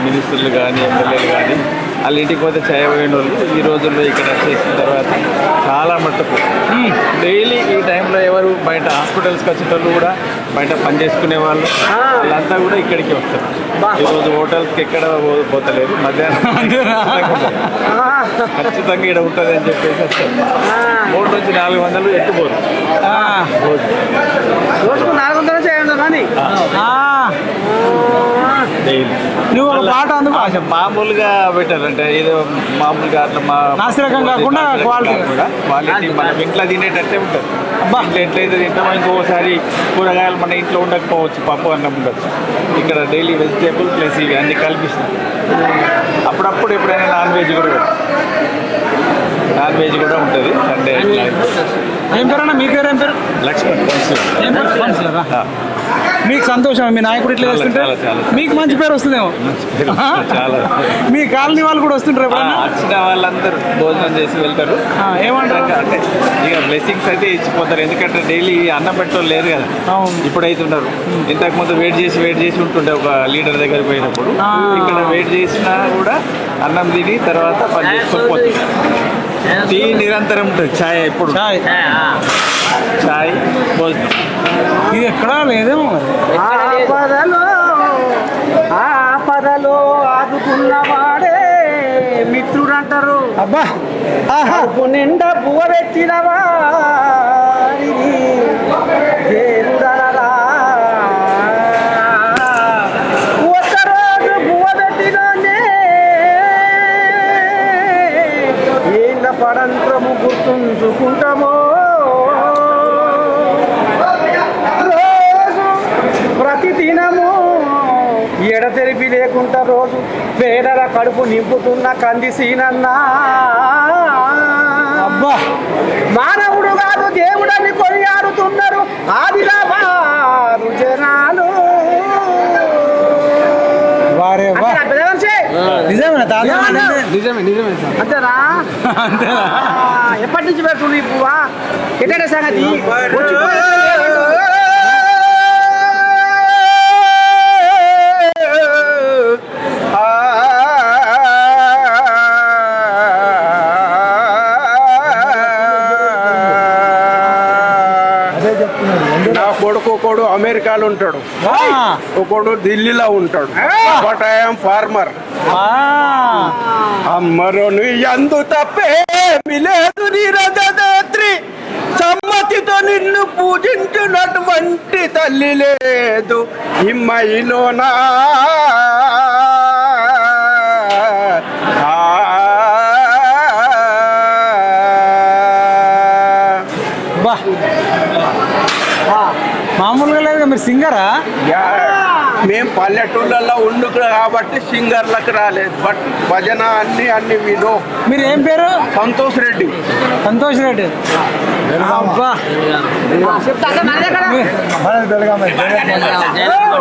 మినిస్టర్లు కానీ ఎమ్మెల్యేలు కానీ వాళ్ళ ఇంటికి పోతే ఛాయ్ పోయిన వాళ్ళు ఈ రోజుల్లో ఇక్కడ చేసిన తర్వాత చాలా మట్టుకు డైలీ ఈ టైంలో ఎవరు బయట హాస్పిటల్స్కి వచ్చేటోళ్ళు కూడా బయట పని చేసుకునే వాళ్ళు వాళ్ళంతా కూడా ఇక్కడికి వస్తారు। ఈరోజు హోటల్స్కి ఎక్కడ పోతలేరు, మధ్యాహ్నం ఖచ్చితంగా ఇక్కడ ఉంటుంది అని చెప్పేసి వస్తారు। 3 నుంచి 400 ఎత్తుపోరు రోజుకు 400 నుంచి 500 మంది డైలీ। నువ్వు ఒక పాట అందుకో మామూలుగా బెటర్ అంటే ఏదో మామూలుగా అట్లా నాసిరకం కాకుండా క్వాలిటీ మనం ఇంట్లో తినేటట్టే ఉంటుంది। ఇంట్లో ఎట్లయితే తింటామో ఇంకోసారి కూరగాయలు మన ఇంట్లో ఉండకపోవచ్చు, పప్పు అన్నం ఉండొచ్చు, ఇక్కడ డైలీ వెజిటేబుల్ ప్లస్ ఇవి అన్ని కల్పిస్తాం। అప్పుడప్పుడు ఎప్పుడైనా నాన్ వెజ్ కూడా ఉంటుంది సండే। ఏం పేరన్నా మీ పేరు? ఏం పేరు? లక్ష్మణ్ మీకు సంతోషం, మీ నాయకుడు ఇట్లా చేస్తుంటే మీకు మంచి పేరు వస్తుందేమో। చాలా మీ కాలనీ వాళ్ళు కూడా వస్తుంటారు, వచ్చిన వాళ్ళందరూ భోజనం చేసి వెళ్తారు। ఏమంటారు అంటే ఇక బ్లెస్సింగ్స్ అయితే ఇచ్చిపోతారు, ఎందుకంటే డైలీ అన్నం పెట్టడం లేదు కదా, ఇప్పుడైతే ఉన్నారు। ఇంతకుముందు వెయిట్ చేసి ఉంటుండే ఒక లీడర్ దగ్గర పోయినప్పుడు, ఇక్కడ వెయిట్ చేసినా కూడా అన్నం తిని తర్వాత పని చేసుకోకపోతుంది। టీ నిరంతరం ఉంటుంది, ఛాయ్ ఎప్పుడు ఛాయ్ భోజనం ఇది ఎక్కడా లేదేమో। ఆపదలో ఆదుకున్నవాడే మిత్రుడు అంటారు। అబ్బా నిండా బువ్వ పెట్టిన వాడిని దేవుడనరా। ఒక్కరోజు బువ్వ పెట్టినోనే ఏళ్ళ పడంత్రము గుర్తుంచుకుంటామో। ప్రతిదినము ఎడతెరిపి లేకుండా రోజు పేదల కడుపు నింపుతున్న కంది సీనన్నా। అబ్బా మానవుడు కాదు దేవుడని కొనియాడుతున్నారు ఆదిలాబాదు జనాలు। అంతేనా? ఎప్పటి నుంచి పెడుతుంది పువ్వా? ఎక్కడ సంగతి నా కొడుకు ఒకడు అమెరికాలో ఉంటాడు, ఒకడు ఢిల్లీలో ఉంటాడు, బట్ ఐఎమ్ ఫార్మర్। అమ్మరును ఎందు తప్పేమి లేదు, నీరదాత్రి సమ్మతితో నిన్ను సుఖించున్నటువంటి తల్లి లేదు ఇమ్మయిలోనా మామూలుగా లేదు. మీరు సింగరా? మేము పల్లెటూళ్ళల్లో ఉండుకు కాబట్టి సింగర్లకు రాలేదు. బట్ భజన అన్ని వినో. మీరు ఏం పేరు? సంతోష్ రెడ్డి. సంతోష్ రెడ్డి. అబ్బా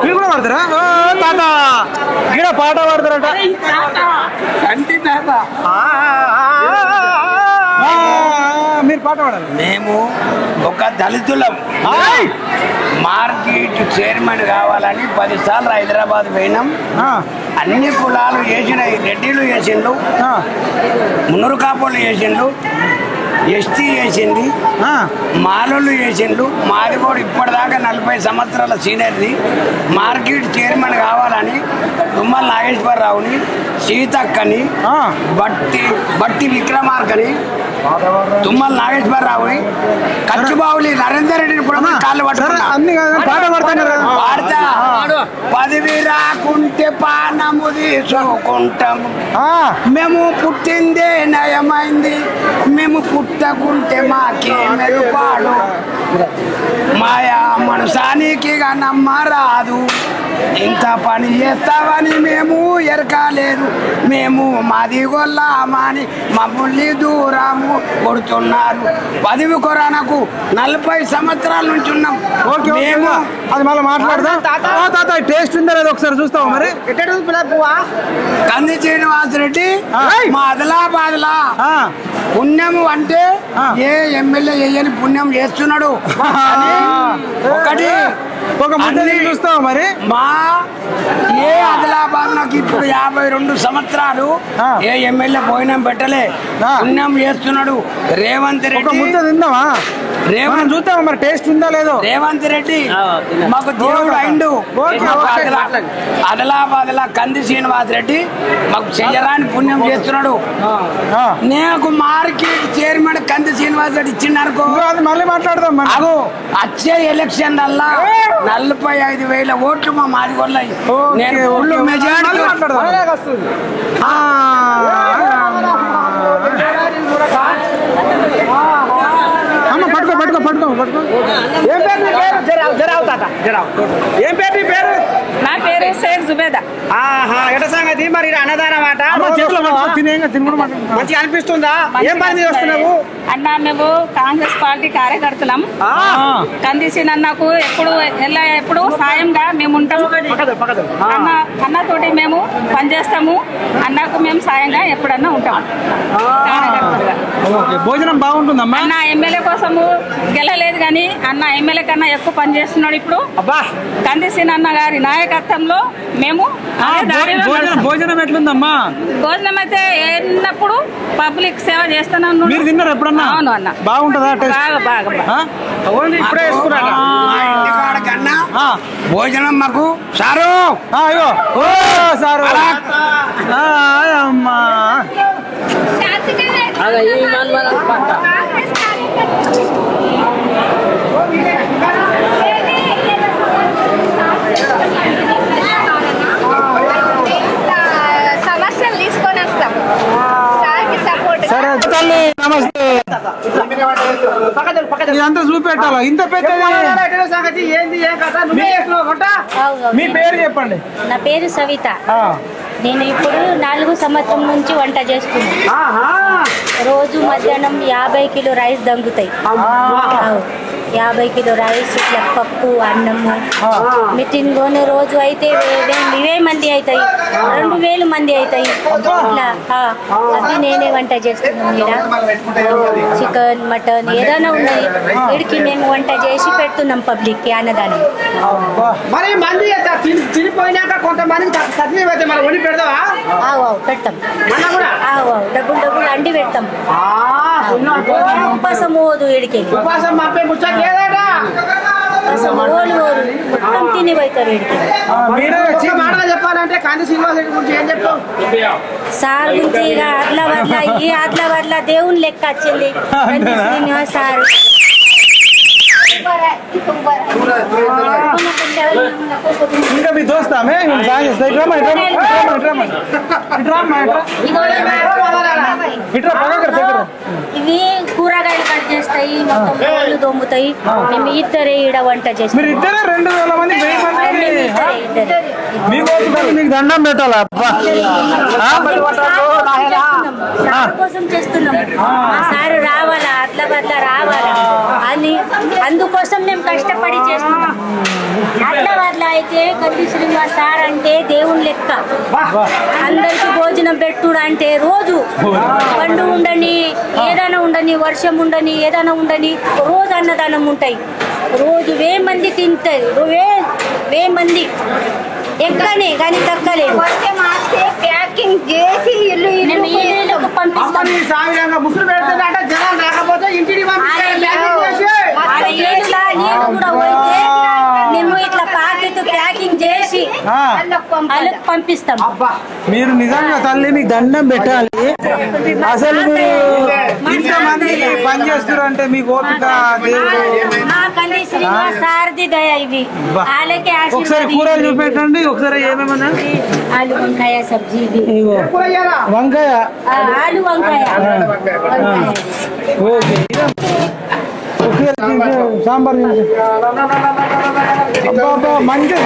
మీరు కూడా పాడతారా? తాత ఇక్కడ పాట పాడతారట. మీరు పాట పాడాలి. మేము ఒక దళితులం మార్కెట్ చైర్మన్ కావాలని 10 సార్లు హైదరాబాద్ పోయినాం. అన్ని కులాలు వేసినాయి. రెడ్డిలు వేసిండు, మున్నూరు కాపులు వేసిండు, ఎస్టీ వేసింది, మాలోళ్ళు వేసిండు. మాది కూడా ఇప్పటిదాకా 40 సంవత్సరాల సీనియర్ని. మార్కెట్ చైర్మన్ కావాలని తుమ్మల నాగేశ్వరరావుని, సీతక్కని, బట్టి విక్రమార్కని, తుమ్మల నాగేశ్వరరావుని, కచ్చుబావులి నరేందర్ రెడ్డిని కూడా కాళ్ళు పట్టుకున్నా. పదవి రాకుంటే పానము తీసుకుంటాము. మేము పుట్టిందే నయమైంది, మేము పుట్టకుంటే మాకేమెరు పాడు. మాయా మనసానికి నమ్మరాదు. ఇంత పని చేస్తావని మేము ఎరకాలేదు. మేము మాది గొల్లామని మమ్మల్ని దూరము కొడుతున్నారు. పదవి కొరానకు 40 సంవత్సరాల నుంచి ఉన్నాం. మేము అది మళ్ళీ మాట్లాడదాం. తాత టేస్ట్ ఉందా లేదు ఒకసారి చూస్తావా? మరి కంది శ్రీనివాసరెడ్డి మా ఆదిలాబాద్లా పుణ్యము అంటే ఏ ఎమ్మెల్యే చేయని పుణ్యం చేస్తున్నాడు. ఒకటి చూస్తావా? మరి మా ఏ ఆదిలాబాద్ నాకు ఇప్పుడు 52 సంవత్సరాలు ఏ ఎమ్మెల్యే భోజనం పెట్టలే, పుణ్యం చేస్తున్నాడు. రేవంత్ రెడ్డి తిందామా? రేవంత్ చూద్దామా మరి టేస్ట్ ఉందా లేదో? రేవంత్ రెడ్డి మాకు దేవుడు అయిండు. ఆదిలాబాద్ లా కంది శ్రీనివాస్ రెడ్డి మాకు చెయ్యరాని పుణ్యం చేస్తున్నాడు. నాకు మార్కెట్ చైర్మన్ కంది శ్రీనివాస్ రెడ్డి ఇచ్చిండనుకో మళ్ళీ మాట్లాడదాం. వచ్చే ఎలక్షన్ వల్ల 45,000 ఓట్లు మా మాది కొన్నాయి. నేను ఫుల్ మెజారిటీ ఏం పేరు నీ పేరు? నా పేరు షేక్ జుబేదా. ఎట సంగతి మరి అన్నదానం మాట మంచిగా అనిపిస్తుందా? ఏం పని వస్తున్నావు? అన్న మేము కాంగ్రెస్ పార్టీ కార్యకర్తలం. కందిసిన అన్నకు ఎప్పుడు సాయంగా మేము ఉంటాము. అన్నతోటి మేము పనిచేస్తాము. అన్నకు మేము సాయంగా ఎప్పుడన్నా ఉంటాము కార్యకర్తలుగా. భోజనం బాగుంటుందమ్మా. అన్న ఎమ్మెల్యే కోసము గెలలేదు కానీ అన్న ఎమ్మెల్యే కన్నా ఎక్కువ పనిచేస్తున్నాడు. ఇప్పుడు కందిసిన అన్న గారి నాయకత్వంలో మేము భోజనం ఎట్లుందమ్మా? భోజనం అయితే ఎన్నప్పుడు పబ్లిక్ సేవ చేస్తున్నాను. మీరు తిన్నారు ఎప్పుడన్నా? అవును అన్న. బాగుంటుందా? బాగా ఇప్పుడే కన్నా భోజనం మాకు సారు సారు అమ్మా సమస్యలు తీసుకొని వస్తాం. సరే తల్లి నమస్తే. ఇదంతా చూపెట్టాలా? ఇంత సంగతి ఏంది? ఏం కథ? మీ పేరు చెప్పండి. నా పేరు సవిత. నేను ఇప్పుడు 4 సంవత్సరం నుంచి వంట చేస్తున్నా. రోజు మధ్యాహ్నం 50 కిలో రైస్ దంగుతాయి. 50 కిలో రైస్, ఇట్లా పప్పు, అన్నము. మీటింగ్ పోనే రోజు అయితే 1000 మంది అవుతాయి, 2000 మంది అవుతాయి. ఇట్లా అది నేనే వంట చేస్తున్నాను. చికెన్, మటన్ ఏదైనా ఉన్నది వీడికి మేము వంట చేసి పెడుతున్నాం పబ్లిక్ కి అన్నదానం. మరి మంది తినిపోయినాక కొంతమంది పెడతావా? పెడతాం. డబ్బులు అండి పెడతాం. ఉపాసం పోదు వీడికి. మొత్తం తిని పోతారు వీడికి. చెప్పాలంటే కాంతి శ్రీనివాస్ రెడ్డి గురించి ఏం చెప్తావు? సార్ గురించి ఇక ఆట్ల వడ్ల దేవుని లెక్క వచ్చింది శ్రీనివాస్ సార్. ఇంకా మీ దోస్తామే సాయం చేస్తా ఇట్రా ఇవి కూరగాయలు కట్ చేస్తాయి, మొత్తం కోళ్ళు దొమ్ముతాయి. మేము ఇద్దరే ఈడ వంట చేస్తాం. మీరు ఇద్దరే 2,000 మంది మీకు దండం పెట్టాలా? సార్ కోసం చేస్తున్నాం. ఆ సార్ రావాలా, అట్లా బట్లా రావాలా అని అందుకోసం మేము కష్టపడి చేస్తున్నాం. అట్లా బట్లా అయితే కంది శ్రీనివాస్ సార్ అంటే దేవుని లెక్క. అందరికి భోజనం పెట్టుడు అంటే రోజు పండు ఉండని, ఏదైనా ఉండని, వర్షం ఉండని, ఏదైనా ఉండని రోజు అన్నదానం ఉంటాయి. రోజు 1000 మంది తింటారు. 1000 మంది ఎక్కనే కానీ తక్కలేదు. ప్యాకింగ్ చేసి ఇల్లుకు పంపిస్తాం. మేము ఇట్లా ప్యాకింగ్ చేసి వాళ్ళకి పంపిస్తాం. మీరు నిజంగా తల్లి మీకు దండం పెట్టాలి. అసలు మీరు ఇంతమంది పని చేస్తారు అంటే మీకు ఓపిక మా కంది శ్రీనివాస్ సారథి దయ ఇవి. వాళ్ళకి ఒకసారి కూరలు చూపెట్టండి. ఒకసారి ఏమేమన్నా ఆలు వంకాయ సబ్జీ, వంకాయ, ఆలు వంకాయ, ఓకే. సాంబార్ మంచి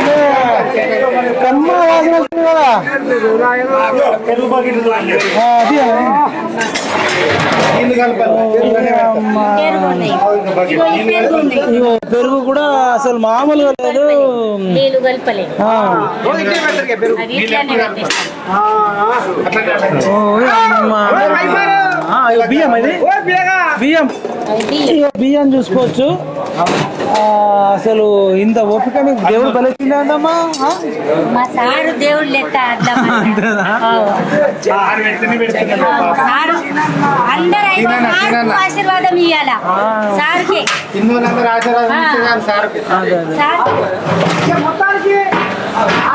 కమ్మ వాసన వస్తుంది కదా. పెరుగు కూడా అసలు మామూలుగా లేదు. నీళ్ళు కలపలే. బియ్యం అది బియ్యం చూసుకోవచ్చు. అసలు ఇంత ఓపిక మీకు దేవుడు బలిచ్చిందమ్మా. మా సారు దేవుడు లెక్క. అందరూ ఆశీర్వాదం ఇవ్వాలా సార్కి. మొత్తానికి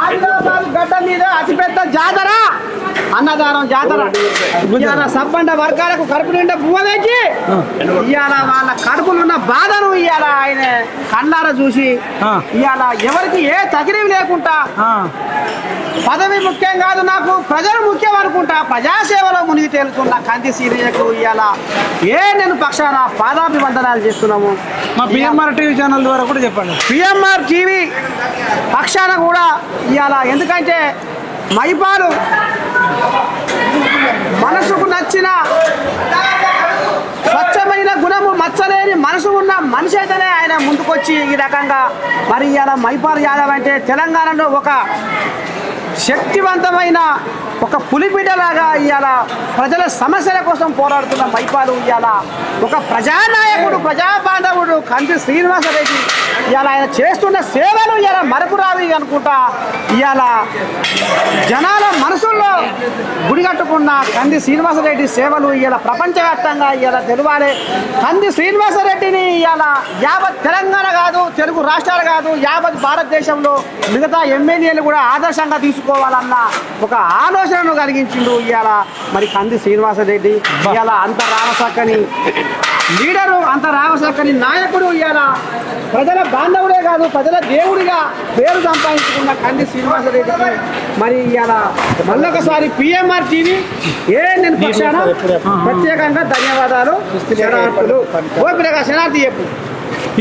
ఆదిలాబాద్ గడ్డ మీద అతిపెద్ద జాతర అన్నదానం జాతర. ఇవాళ సబ్బండ వర్గాలకు కడుపు నిండా పువ్వ తెచ్చి ఇవాళ వాళ్ళ కడుపులున్న బాధను ఇవాళ ఆయన కళ్ళారా చూసి ఇవాళ ఎవరికి ఏ తగిలివి లేకుండా పదవి ముఖ్యం కాదు, నాకు ప్రజలు ముఖ్యం అనుకుంటా ప్రజాసేవలో మునిగి తేలుతున్న కంది సీరియకు ఇవాళ నేను పక్షాన పాదాభివందనాలు చేస్తున్నాము. మా పిఎంఆర్ టీవీ ఛానల్ ద్వారా కూడా చెప్పండి. పిఎంఆర్ టీవీ పక్షాన కూడా ఇవాళ ఎందుకంటే మైపాలు మనసుకు నచ్చిన స్వచ్ఛమైన గుణము మచ్చలేని మనసు ఉన్న మనిషి అయితేనే ఆయన ముందుకొచ్చి ఈ రకంగా మరి ఇవాళ మైపాల్ యాదవ్ అంటే తెలంగాణలో ఒక శక్తివంతమైన ఒక పులిబిడ్డలాగా ఇవాళ ప్రజల సమస్యల కోసం పోరాడుతున్న మైపాలు ఇవాళ ఒక ప్రజానాయకుడు, ప్రజాబాంధవుడు కంది శ్రీనివాసరెడ్డి ఇవాళ ఆయన చేస్తున్న సేవలు ఇవాళ మరపురావి అనుకుంటా ఇవాళ జనాల మనసుల్లో గుడిగట్టుకున్న కంది శ్రీనివాసరెడ్డి సేవలు ఇవాళ ప్రపంచవ్యాప్తంగా ఇవాళ తెలవాలి. కంది శ్రీనివాసరెడ్డిని ఇవాళ యావత్ తెలంగాణ కాదు, తెలుగు రాష్ట్రాలు కాదు, యావత్ భారతదేశంలో మిగతా ఎమ్మెల్యేలు కూడా ఆదర్శంగా తీసుకోవాలన్న ఒక ఆలోచనను కలిగించిండు ఇవాళ మరి కంది శ్రీనివాసరెడ్డి. ఇవాళ అంత రామసక్కని లీడరు, అంత రామసక్కని నాయకుడు, ఇవాళ ప్రజల బాంధవుడే కాదు ప్రజల దేవుడిగా పేరు సంపాదించుకున్న కంది శ్రీనివాసరెడ్డికి మరి ఇవాళ మళ్ళొకసారి పిఎంఆర్ టీవీ నేను పక్షాన ప్రత్యేకంగా ధన్యవాదాలు. శరణార్థులు. ఓపికగా శరణార్థి చెప్పు.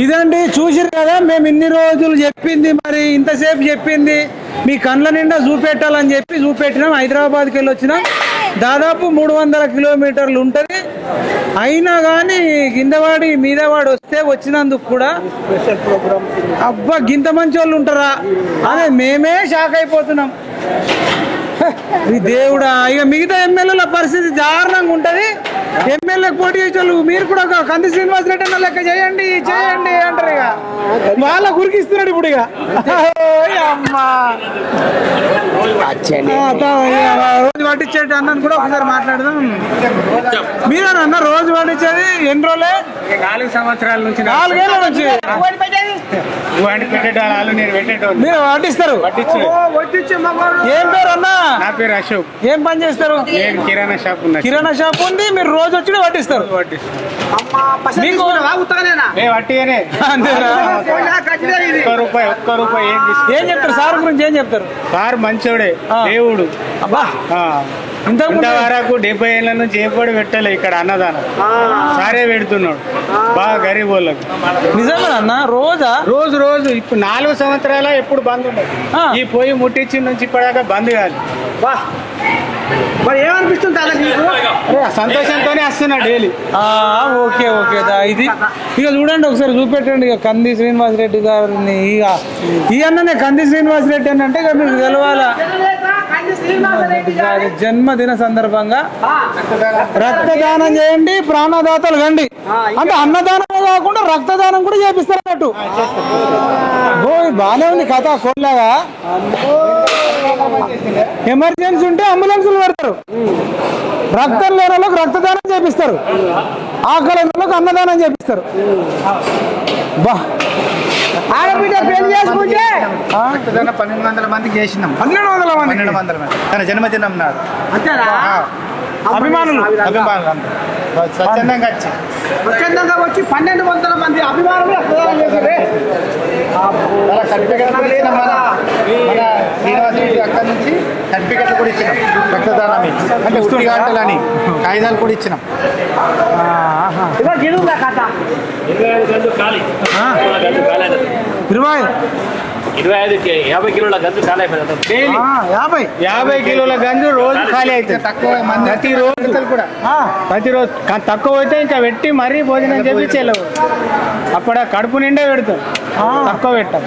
ఇదండి చూసిరు కదా మేము ఇన్ని రోజులు చెప్పింది, మరి ఇంతసేపు చెప్పింది మీ కండ్ల నిండా చూపెట్టాలని చెప్పి చూపెట్టినాం. హైదరాబాద్కి వెళ్ళి వచ్చినాం. దాదాపు 300 కిలోమీటర్లు ఉంటుంది. అయినా కానీ కిందవాడి మీదవాడు వస్తే వచ్చినందుకు కూడా అబ్బా గింత మంచి వాళ్ళు ఉంటారా అదే మేమే షాక్ అయిపోతున్నాం. ఈ దేవుడా, ఇక మిగతా ఎమ్మెల్యేల పరిస్థితి దారుణంగా ఉంటుంది. ఎమ్మెల్యేకి పోటీ చేసేవాళ్ళు మీరు కూడా ఒక కంది శ్రీనివాసరెడ్డి అన్న లెక్క చేయండి చేయండి అంటారు. ఇక వాళ్ళ గురికిస్తున్నాడు ఇప్పుడు. ఇక అమ్మా రోజు పట్టించేటి అన్నని కూడా ఒకసారి మాట్లాడదాం. మీరేనా అన్న రోజు పట్టించేది? ఎన్ని రోజులే? 4 సంవత్సరాల నుంచి. 4 ఏళ్ళ నుంచి మీరు వడ్డిస్తారు. ఏం పేరు అన్న? నా పేరు అశోక్. ఏం పని చేస్తారు? నేను కిరాణా షాప్ ఉన్నా. కిరాణా షాప్ ఉంది, మీరు రోజు వచ్చి వడ్డిస్తారు. మీకు వట్టిగానే ఒక్క రూపాయి ఏం చెప్తారు సార్ గురించి? ఏం చెప్తారు? సార్ మంచోడే, దేవుడు. అబ్బా ఇంతవరకు 70 ఏళ్ళ నుంచి ఎప్పుడు పెట్టలే ఇక్కడ అన్నదానం. సారే పెడుతున్నాడు బాగా గరీబ్ వాళ్ళకు. నిజంగా అన్న? రోజు ఇప్పుడు 4 సంవత్సరాల ఎప్పుడు బంద్ ఉండదు. ఈ పొయ్యి ముట్టించి నుంచి ఇప్పటిదాకా బంద్ కాదు. మరి ఏమనిపిస్తుంది సంతోషంతోనే వస్తున్నా డైలీ. ఓకే ఓకే ఇది ఇక చూడండి ఒకసారి చూపెట్టండి. ఇక కంది శ్రీనివాస్ రెడ్డి గారిని ఈ అన్ననే కంది శ్రీనివాస్ రెడ్డి అని అంటే ఇక మీకు తెలవాలా. జన్మదిన సందర్భంగా రక్తదానం చేయండి, ప్రాణదాతలు కండి. అంటే అన్నదానమే కాకుండా రక్తదానం కూడా చేపిస్తారు అన్నట్టు. బాగానే ఉంది కథ కొట్లాగా. ఎమర్జెన్సీ ఉంటే అంబులెన్సులు పెడతారు, రక్తం లేని వాళ్ళకి రక్తదానం చేపిస్తారు, ఆకలి వాళ్ళకి అన్నదానం చేపిస్తారు. బా ఆడబిడ్డ పెళ్లి చేసుకుంటే 1200 మందికి చేసినాం. 1200 మంది తన జన్మదినం నాడు. అంతేనా? అభిమానులు స్వచ్ఛందంగా వచ్చి 1200 మంది అభిమానులు రక్తదానం చేశారు. సర్టిఫికెట్ కూడా ఇచ్చినాం. మన శ్రీనివాస్ రెడ్డి అక్కడి నుంచి సర్టిఫికెట్లు కూడా ఇచ్చినాం రక్తదానాన్ని. అంటే 1 గంటలని కాగితాలు కూడా ఇచ్చినాం. 50 కిలోల గంజు ఖాళీ అయిపోతుంది. 50 కిలోల గంజు రోజు ఖాళీ అవుతుంది. తక్కువ మంది ప్రతిరోజు తక్కువ అయితే ఇంకా పెట్టి మరీ భోజనం చేపించేలేవు. అప్పుడు కడుపు నిండా పెడతాం, తక్కువ పెట్టాం.